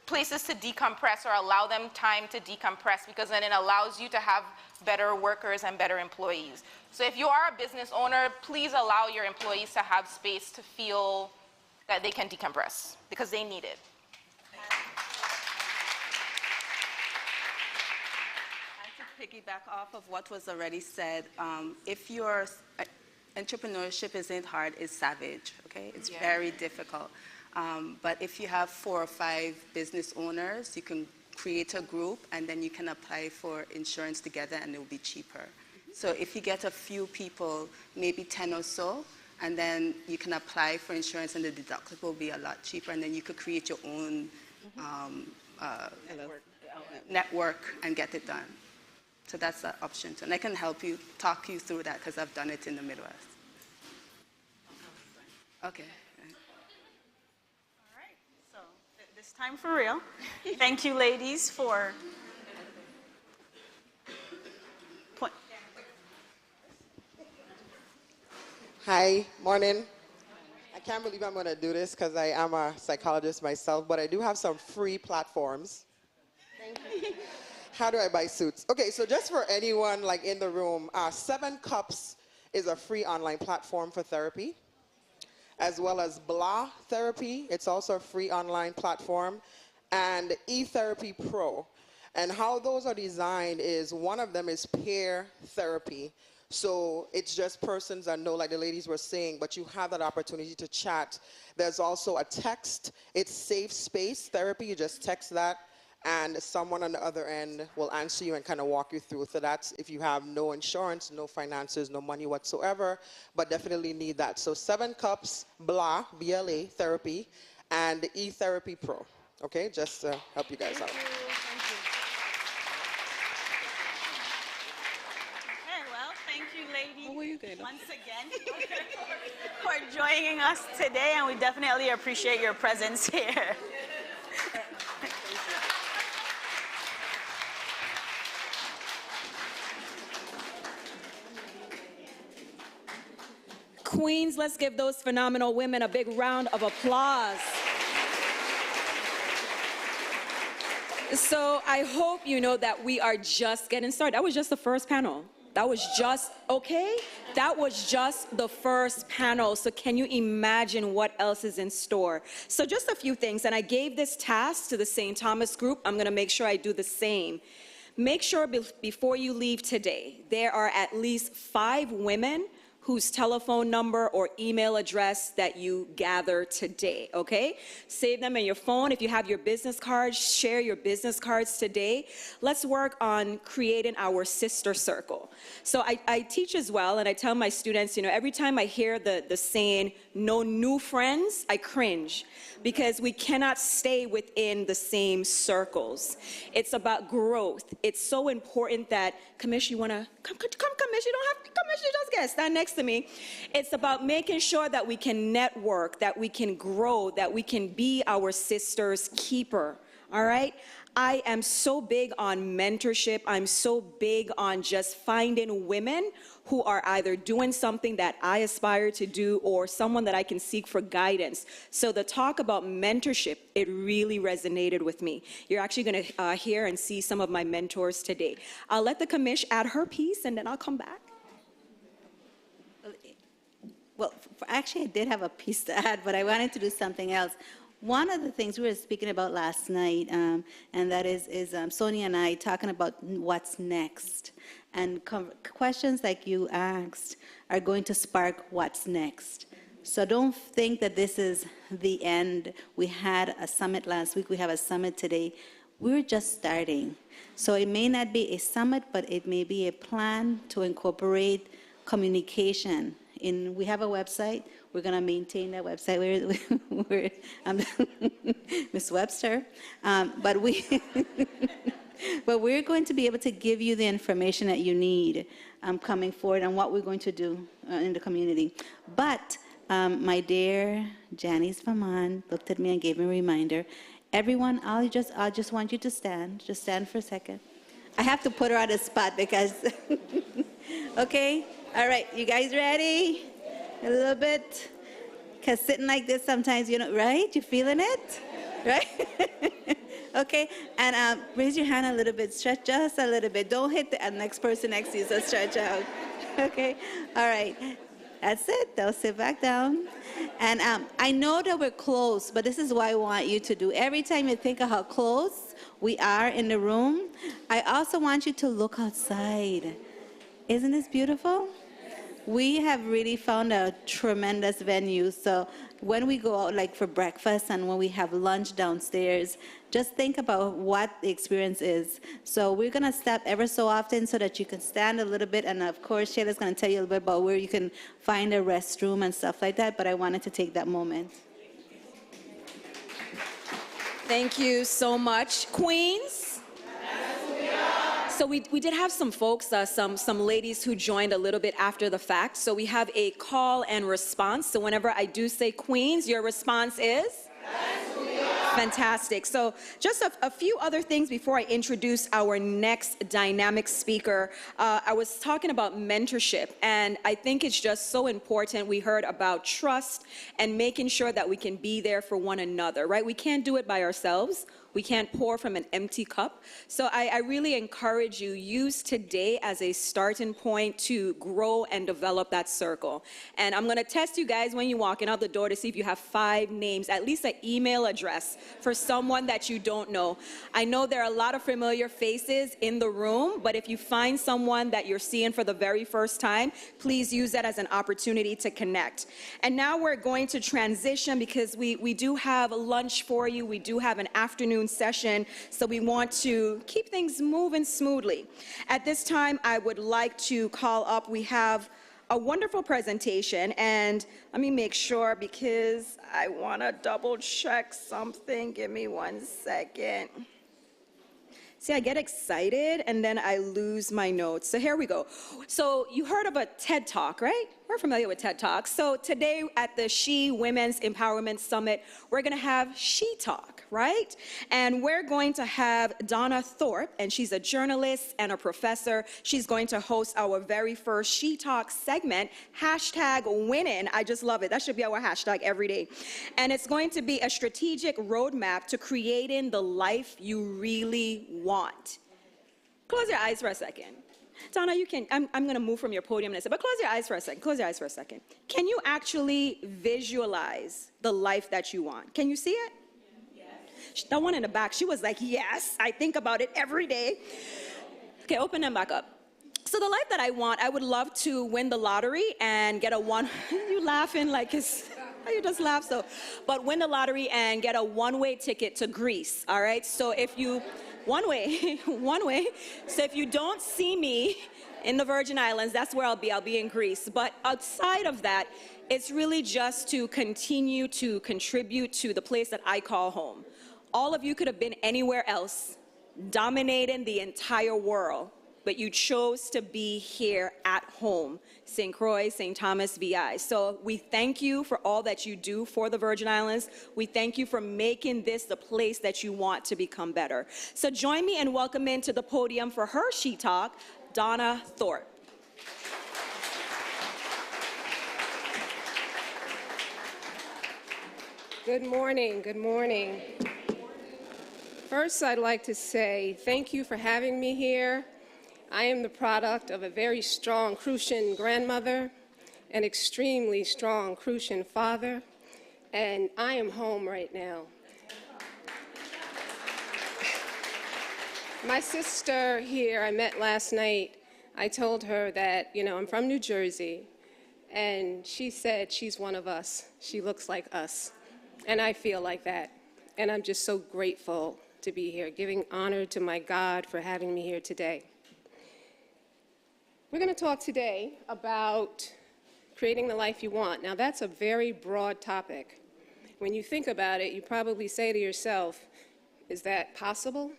places to decompress or allow them time to decompress, because then it allows you to have better workers and better employees. So if you are a business owner, please allow your employees to have space to feel that they can decompress because they need it. To piggyback off of what was already said, if your entrepreneurship isn't hard, it's savage, okay? It's very difficult. But if you have 4 or 5 business owners, you can create a group and then you can apply for insurance together and it will be cheaper. So if you get a few people, maybe 10 or so, and then you can apply for insurance and the deductible will be a lot cheaper, and then you could create your own network and get it done. So that's an option too. And I can help you, talk you through that because I've done it in the Midwest. Okay. All right, so this time for real. Thank you, ladies, for Hi, morning. I can't believe I'm going to do this because I am a psychologist myself, but I do have some free platforms. Thank you. How do I buy suits? Okay, so just for anyone like in the room, 7 Cups is a free online platform for therapy, as well as Blah Therapy. It's also a free online platform, and eTherapy Pro. And how those are designed is one of them is peer therapy. So it's just persons that know, like the ladies were saying, but you have that opportunity to chat. There's also a text. It's safe space therapy. You just text that, and someone on the other end will answer you and kind of walk you through. So that's if you have no insurance, no finances, no money whatsoever, but definitely need that. So 7 Cups, Blah, B-L-A, Therapy, and eTherapy Pro. Okay, just to help you guys out. Once again for joining us today, and we definitely appreciate your presence here. Queens, let's give those phenomenal women a big round of applause. So I hope you know that we are just getting started. That was just the first panel. That was just, okay? That was just the first panel. So can you imagine what else is in store? So just a few things, and I gave this task to the St. Thomas group. I'm gonna make sure I do the same. Make sure before you leave today, there are at least 5 women whose telephone number or email address that you gather today, okay? Save them in your phone. If you have your business cards, share your business cards today. Let's work on creating our sister circle. So I teach as well, and I tell my students, you know, every time I hear the saying, no new friends, I cringe, because we cannot stay within the same circles. It's about growth. It's so important that, Kamish, you wanna, come, Kamish, you don't have to, Kamish, you just get, stand next to me. It's about making sure that we can network, that we can grow, that we can be our sister's keeper. All right? I am so big on mentorship. I'm so big on just finding women who are either doing something that I aspire to do or someone that I can seek for guidance. So the talk about mentorship, it really resonated with me. You're actually going to hear and see some of my mentors today. I'll let the commish add her piece, and then I'll come back. Well, actually, I did have a piece to add, but I wanted to do something else. One of the things we were speaking about last night, and that is Sonia and I talking about what's next. And questions like you asked are going to spark what's next. So don't think that this is the end. We had a summit last week. We have a summit today. We're just starting. So it may not be a summit, but it may be a plan to incorporate communication. We have a website. We're going to maintain that website. Ms. Webster. But we're going to be able to give you the information that you need coming forward and what we're going to do in the community. But my dear Janice Vermont looked at me and gave me a reminder. Everyone, I just want you to stand. Just stand for a second. I have to put her on the spot because, okay? All right, you guys ready? A little bit? Because sitting like this sometimes, right? You feeling it? Right? Okay, and raise your hand a little bit. Stretch just a little bit. Don't hit the next person next to you, so stretch out. Okay? All right. That's it. They'll sit back down. And I know that we're close, but this is what I want you to do. Every time you think of how close we are in the room, I also want you to look outside. Isn't this beautiful? We have really found a tremendous venue. So when we go out like for breakfast and when we have lunch downstairs, just think about what the experience is. So we're going to step ever so often so that you can stand a little bit. And of course, Shayla's going to tell you a little bit about where you can find a restroom and stuff like that. But I wanted to take that moment. Thank you so much. Queens? So we did have some folks, some ladies who joined a little bit after the fact. So we have a call and response. So whenever I do say Queens, your response is? Fantastic. So just a few other things before I introduce our next dynamic speaker. I was talking about mentorship, and I think it's just so important. We heard about trust and making sure that we can be there for one another, right? We can't do it by ourselves. We can't pour from an empty cup. So I really encourage you, use today as a starting point to grow and develop that circle. And I'm gonna test you guys when you're walking out the door to see if you have 5 names, at least an email address for someone that you don't know. I know there are a lot of familiar faces in the room, but if you find someone that you're seeing for the very first time, please use that as an opportunity to connect. And now we're going to transition because we do have lunch for you. We do have an afternoon session, so we want to keep things moving smoothly. At this time, I would like to call up, we have a wonderful presentation, and let me make sure because I want to double check something. Give me 1 second. See, I get excited and then I lose my notes. So here we go. So you heard of a TED Talk, right? We're familiar with TED Talks. So today at the She Women's Empowerment Summit, we're going to have She Talk, right? And we're going to have Donna Thorpe, and she's a journalist and a professor. She's going to host our very first She Talk segment, #winning. I just love it. That should be our hashtag every day. And it's going to be a strategic roadmap to creating the life you really want. Close your eyes for a second. Donna, you can, I'm going to move from your podium in a second, but close your eyes for a second. Close your eyes for a second. Can you actually visualize the life that you want? Can you see it? Yes. That one in the back, she was like, yes, I think about it every day. Okay, open them back up. So the life that I want, I would love to win the lottery and get a you laughing like it's, you just laugh so. But win the lottery and get a one-way ticket to Greece, all right? So if you, one way. So if you don't see me in the Virgin Islands, that's where I'll be in Greece. But outside of that, it's really just to continue to contribute to the place that I call home. All of you could have been anywhere else, dominating the entire world. but you chose to be here at home, St. Croix, St. Thomas, VI. So we thank you for all that you do for the Virgin Islands. We thank you for making this the place that you want to become better. So join me in welcoming to the podium for her She Talk, Donna Thorpe. Good morning, good morning. First, I'd like to say thank you for having me here. I am the product of a very strong Crucian grandmother, an extremely strong Crucian father, and I am home right now. My sister here, I met last night. I told her that, I'm from New Jersey, and she said she's one of us. She looks like us. And I feel like that. And I'm just so grateful to be here, giving honor to my God for having me here today. We're going to talk today about creating the life you want. Now, that's a very broad topic. When you think about it, you probably say to yourself, is that possible?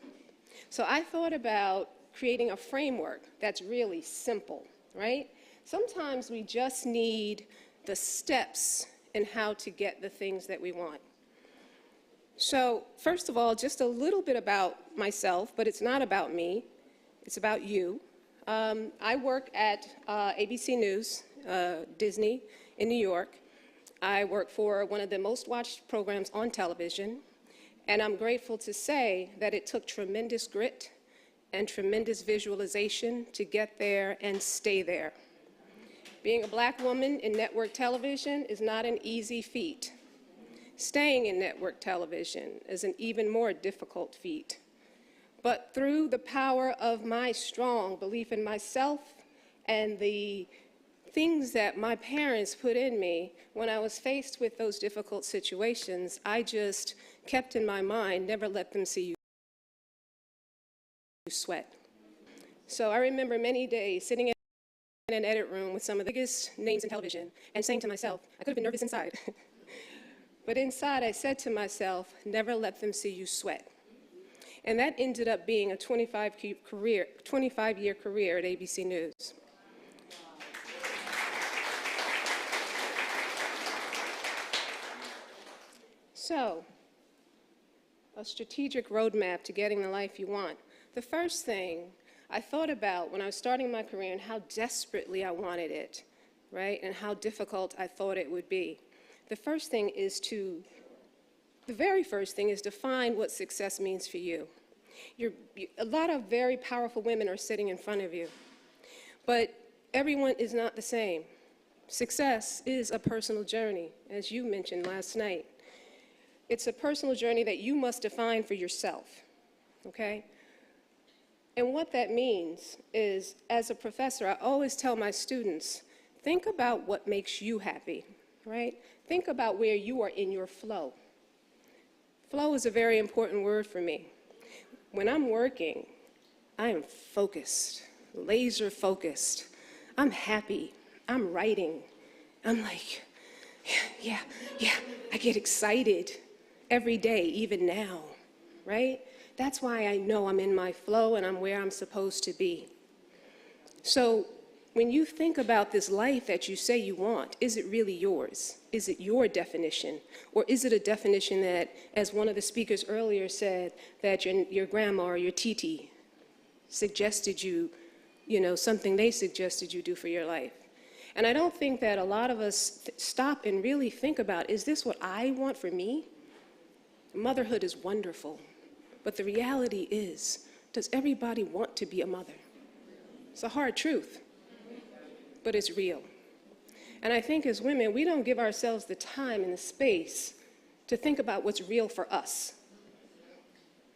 So I thought about creating a framework that's really simple, right? Sometimes we just need the steps in how to get the things that we want. So first of all, just a little bit about myself, but it's not about me, it's about you. I work at ABC News, Disney, in New York. I work for one of the most watched programs on television, and I'm grateful to say that it took tremendous grit and tremendous visualization to get there and stay there. Being a black woman in network television is not an easy feat. Staying in network television is an even more difficult feat. But through the power of my strong belief in myself and the things that my parents put in me, when I was faced with those difficult situations, I just kept in my mind, never let them see you sweat. So I remember many days sitting in an edit room with some of the biggest names in television and saying to myself, I could have been nervous inside. But inside I said to myself, never let them see you sweat. And that ended up being a 25-year career at ABC News. So, a strategic roadmap to getting the life you want. The first thing I thought about when I was starting my career and how desperately I wanted it, right, and how difficult I thought it would be. The very first thing is define what success means for you. A lot of very powerful women are sitting in front of you, but everyone is not the same. Success is a personal journey, as you mentioned last night. It's a personal journey that you must define for yourself, okay? And what that means is, as a professor, I always tell my students, think about what makes you happy, right? Think about where you are in your flow. Flow is a very important word for me. When I'm working, I am focused, laser focused. I'm happy, I'm writing. I'm like, yeah, I get excited every day, even now, right? That's why I know I'm in my flow and I'm where I'm supposed to be. So when you think about this life that you say you want, is it really yours? Is it your definition? Or is it a definition that, as one of the speakers earlier said, that your grandma or your titi suggested you, something they suggested you do for your life? And I don't think that a lot of us stop and really think about, is this what I want for me? Motherhood is wonderful. But the reality is, does everybody want to be a mother? It's a hard truth, but it's real. And I think as women, we don't give ourselves the time and the space to think about what's real for us,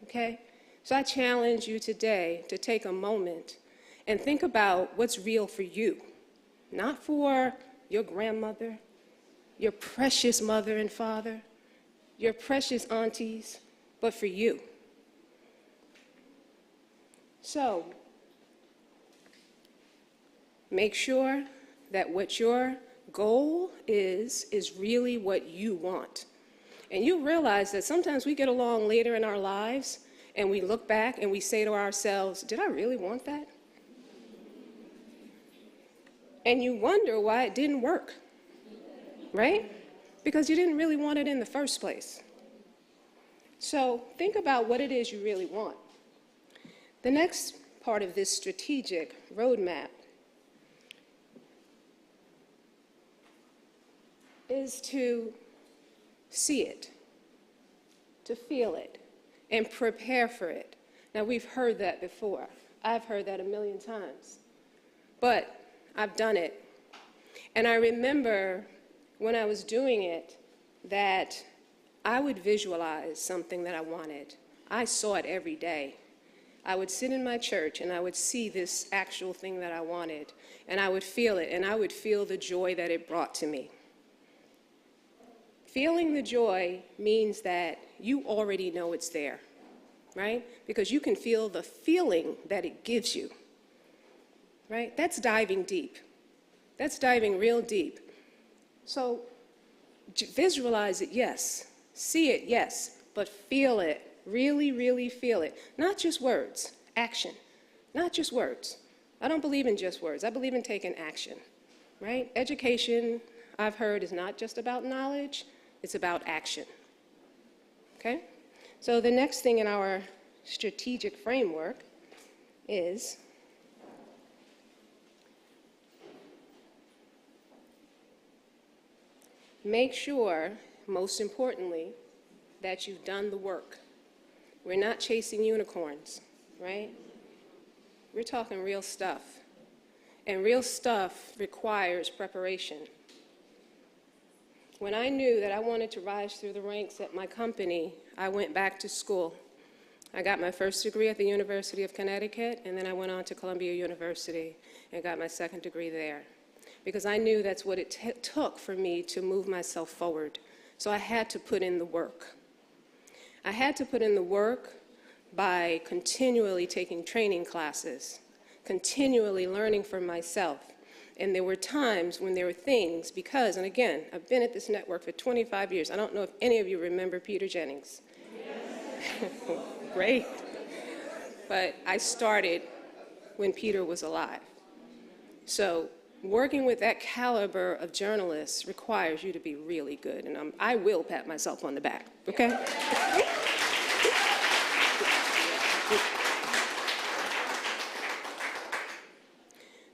okay? So I challenge you today to take a moment and think about what's real for you, not for your grandmother, your precious mother and father, your precious aunties, but for you. So, make sure that what your goal is really what you want. And you realize that sometimes we get along later in our lives and we look back and we say to ourselves, did I really want that? And you wonder why it didn't work, right? Because you didn't really want it in the first place. So think about what it is you really want. The next part of this strategic roadmap is to see it, to feel it, and prepare for it. Now, we've heard that before. I've heard that a million times. But I've done it. And I remember when I was doing it that I would visualize something that I wanted. I saw it every day. I would sit in my church and I would see this actual thing that I wanted, and I would feel it, and I would feel the joy that it brought to me. Feeling the joy means that you already know it's there, right? Because you can feel the feeling that it gives you, right? That's diving deep. That's diving real deep. So visualize it, yes. See it, yes. But feel it. Really, really feel it. Not just words, action. Not just words. I don't believe in just words. I believe in taking action, right? Education, I've heard, is not just about knowledge, it's about action, okay? So the next thing in our strategic framework is make sure, most importantly, that you've done the work. We're not chasing unicorns, right? We're talking real stuff. And real stuff requires preparation. When I knew that I wanted to rise through the ranks at my company, I went back to school. I got my first degree at the University of Connecticut, and then I went on to Columbia University and got my second degree there. Because I knew that's what it took for me to move myself forward. So I had to put in the work. I had to put in the work by continually taking training classes, continually learning for myself. And there were times when there were things, because, and again, I've been at this network for 25 years. I don't know if any of you remember Peter Jennings. Yes. Great. But I started when Peter was alive. So working with that caliber of journalists requires you to be really good. And I will pat myself on the back, okay?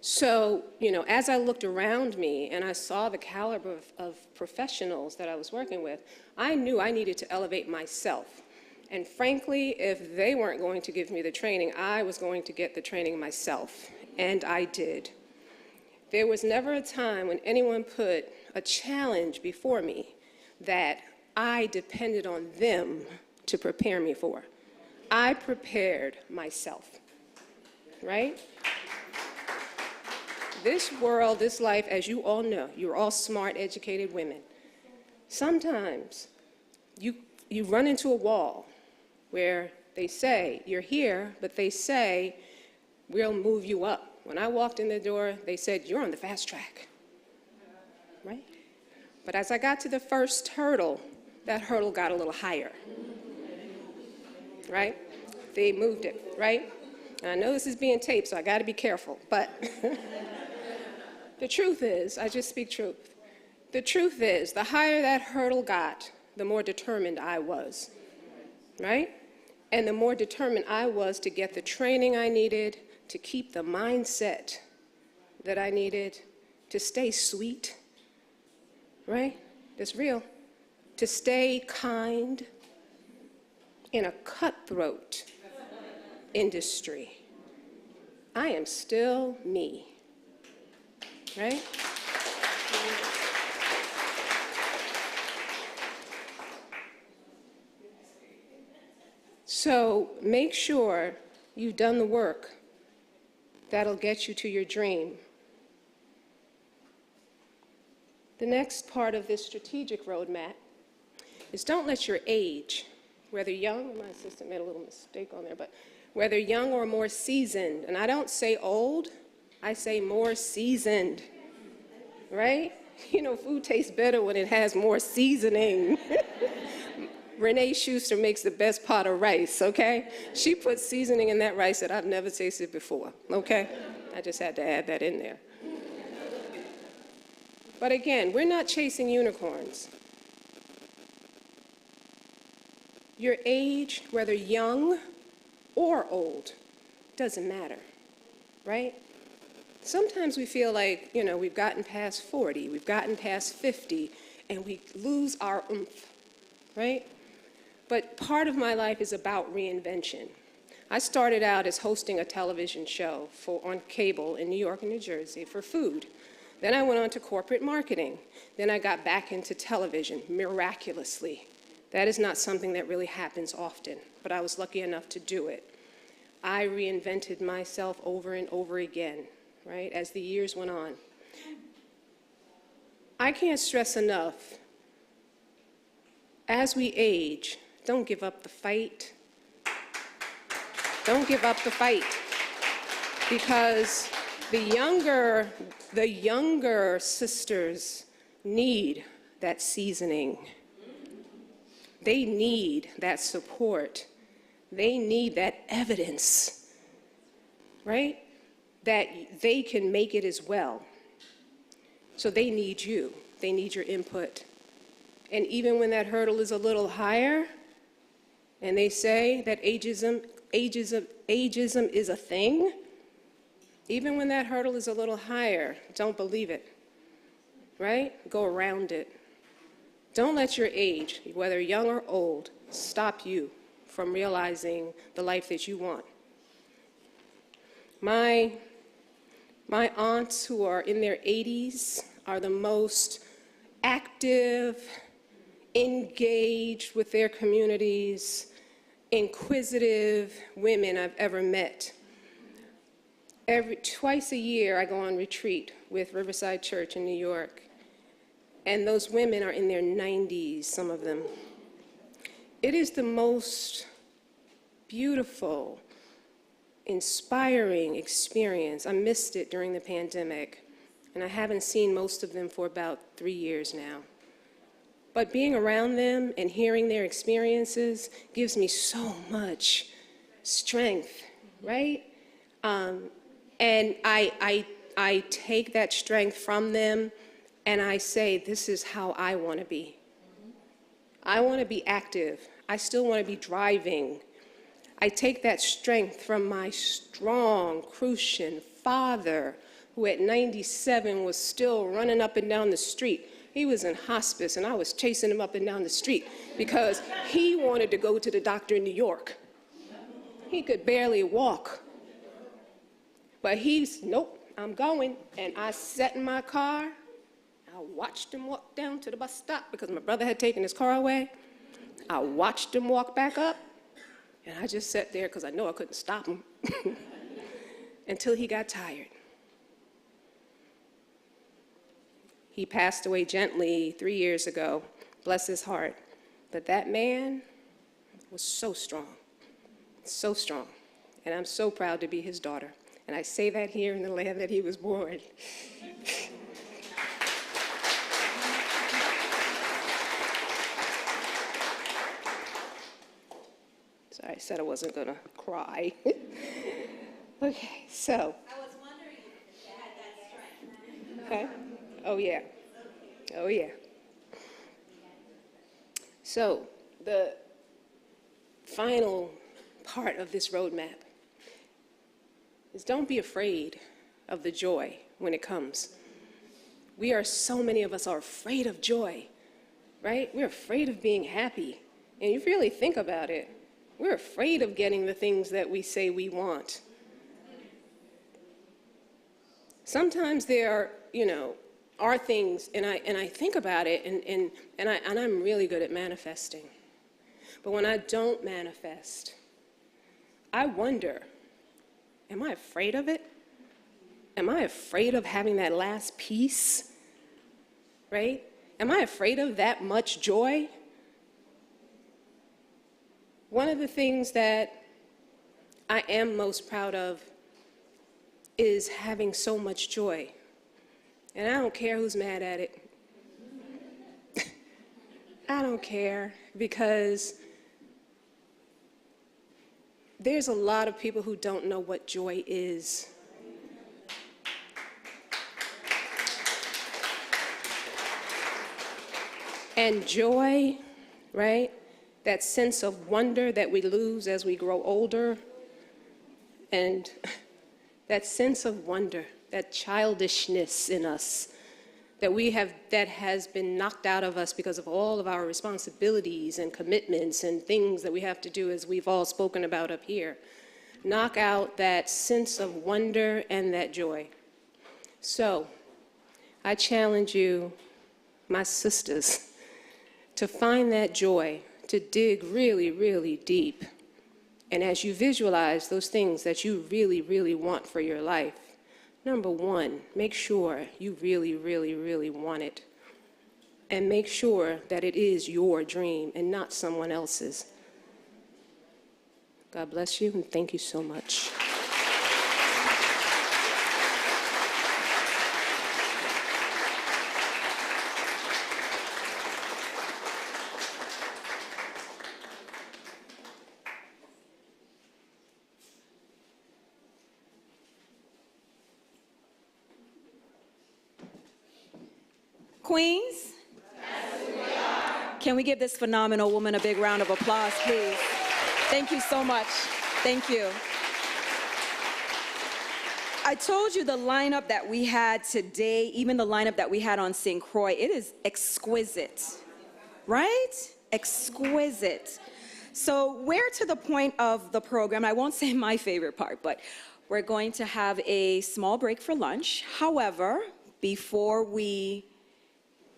So, as I looked around me and I saw the caliber of professionals that I was working with, I knew I needed to elevate myself. And frankly, if they weren't going to give me the training, I was going to get the training myself. And I did. There was never a time when anyone put a challenge before me that I depended on them to prepare me for. I prepared myself, right? This world, this life, as you all know, you're all smart, educated women. Sometimes you run into a wall where they say, you're here, but they say, we'll move you up. When I walked in the door, they said, you're on the fast track, right? But as I got to the first hurdle, that hurdle got a little higher, right? They moved it, right? And I know this is being taped, so I got to be careful, but the truth is, I just speak truth. The truth is, the higher that hurdle got, the more determined I was, right? And the more determined I was to get the training I needed, to keep the mindset that I needed, to stay sweet, right? That's real. To stay kind in a cutthroat industry. I am still me, right? So make sure you've done the work that'll get you to your dream. The next part of this strategic roadmap is don't let your age, whether young, my assistant made a little mistake on there, but whether young or more seasoned, and I don't say old, I say more seasoned, right? Food tastes better when it has more seasoning. Renee Schuster makes the best pot of rice, okay? She puts seasoning in that rice that I've never tasted before, okay? I just had to add that in there. But again, we're not chasing unicorns. Your age, whether young or old, doesn't matter, right? Sometimes we feel like, we've gotten past 40, we've gotten past 50, and we lose our oomph, right? But part of my life is about reinvention. I started out as hosting a television show on cable in New York and New Jersey for food. Then I went on to corporate marketing. Then I got back into television, miraculously. That is not something that really happens often, but I was lucky enough to do it. I reinvented myself over and over again, right, as the years went on. I can't stress enough, as we age, don't give up the fight. Don't give up the fight, because the younger sisters need that seasoning. They need that support. They need that evidence, right? That they can make it as well. So they need you. They need your input. And even when that hurdle is a little higher, and they say that ageism is a thing, even when that hurdle is a little higher, don't believe it, right? Go around it. Don't let your age, whether young or old, stop you from realizing the life that you want. My aunts who are in their 80s are the most active, engaged with their communities, inquisitive women I've ever met. Twice a year, I go on retreat with Riverside Church in New York, and those women are in their 90s, some of them. It is the most beautiful, inspiring experience. I missed it during the pandemic, and I haven't seen most of them for about 3 years now. But being around them and hearing their experiences gives me so much strength, right? And I take that strength from them and I say, this is how I want to be. I want to be active. I still want to be driving. I take that strength from my strong Crucian father, who at 97 was still running up and down the street. He was in hospice, and I was chasing him up and down the street because he wanted to go to the doctor in New York. He could barely walk. But nope, I'm going. And I sat in my car. I watched him walk down to the bus stop because my brother had taken his car away. I watched him walk back up, and I just sat there because I know I couldn't stop him until he got tired. He passed away gently 3 years ago, bless his heart. But that man was so strong, and I'm so proud to be his daughter. And I say that here in the land that he was born. Sorry, I said I wasn't gonna cry. Okay, so. I was wondering if you had that strength. Okay. Oh, yeah. Oh, yeah. So, the final part of this roadmap is don't be afraid of the joy when it comes. So many of us are afraid of joy, right? We're afraid of being happy. And you really think about it, we're afraid of getting the things that we say we want. Sometimes there are things, and I think about it, and I'm really good at manifesting. But when I don't manifest, I wonder, am I afraid of it? Am I afraid of having that last piece, right? Am I afraid of that much joy? One of the things that I am most proud of is having so much joy. And I don't care who's mad at it. I don't care, because there's a lot of people who don't know what joy is. And joy, right? That sense of wonder that we lose as we grow older. And that sense of wonder, that childishness in us that has been knocked out of us because of all of our responsibilities and commitments and things that we have to do, as we've all spoken about up here. Knock out that sense of wonder and that joy. So, I challenge you, my sisters, to find that joy, to dig really, really deep. And as you visualize those things that you really, really want for your life, number one, make sure you really, really, really want it. And make sure that it is your dream and not someone else's. God bless you, and thank you so much. Queens? Can we give this phenomenal woman a big round of applause, please? Thank you so much. Thank you. I told you the lineup that we had today, even the lineup that we had on St. Croix, it is exquisite, right? Exquisite. So we're to the point of the program. I won't say my favorite part, but we're going to have a small break for lunch. However,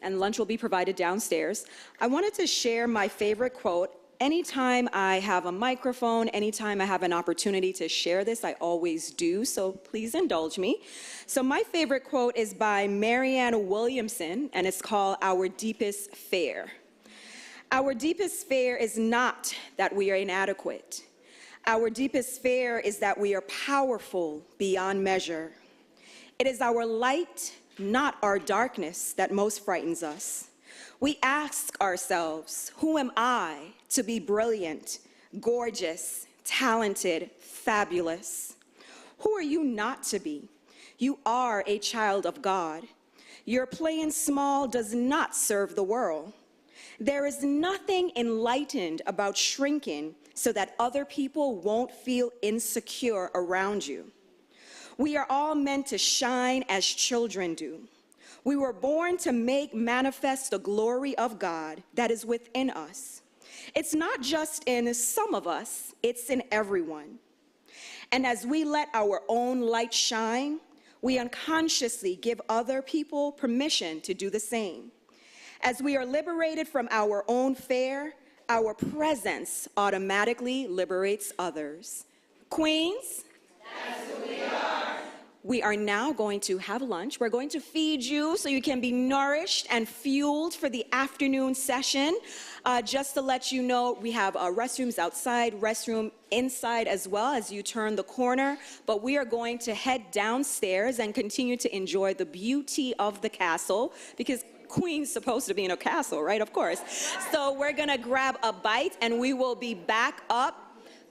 and lunch will be provided downstairs, I wanted to share my favorite quote. Anytime I have a microphone, anytime I have an opportunity to share this, I always do, so please indulge me. So my favorite quote is by Marianne Williamson, and it's called Our Deepest Fear. Our deepest fear is not that we are inadequate. Our deepest fear is that we are powerful beyond measure. It is our light, not our darkness, that most frightens us. We ask ourselves, who am I to be brilliant, gorgeous, talented, fabulous? Who are you not to be? You are a child of God. Your playing small does not serve the world. There is nothing enlightened about shrinking so that other people won't feel insecure around you. We are all meant to shine as children do. We were born to make manifest the glory of God that is within us. It's not just in some of us, it's in everyone. And as we let our own light shine, we unconsciously give other people permission to do the same. As we are liberated from our own fear, our presence automatically liberates others. Queens? That's who we are. We are now going to have lunch. We're going to feed you so you can be nourished and fueled for the afternoon session. Just to let you know, we have restrooms outside, restroom inside as well as you turn the corner. But we are going to head downstairs and continue to enjoy the beauty of the castle, because Queen's supposed to be in a castle, right? Of course. So we're going to grab a bite and we will be back up.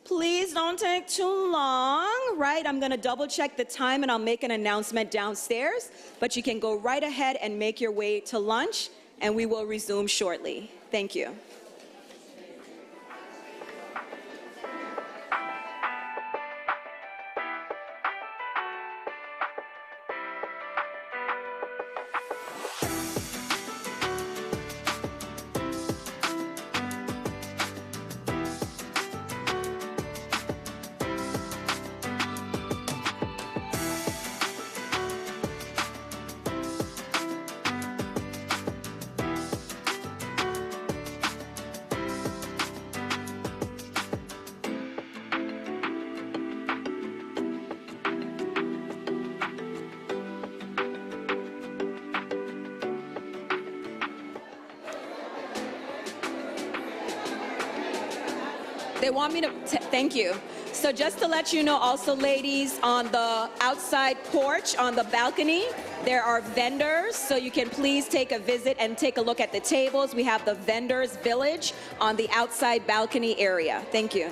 Please don't take too long, right? I'm going to double check the time and I'll make an announcement downstairs, but you can go right ahead and make your way to lunch and we will resume shortly. Thank you. They want me to, thank you. So just to let you know also, ladies, on the outside porch, on the balcony, there are vendors, so you can please take a visit and take a look at the tables. We have the vendors village on the outside balcony area. Thank you.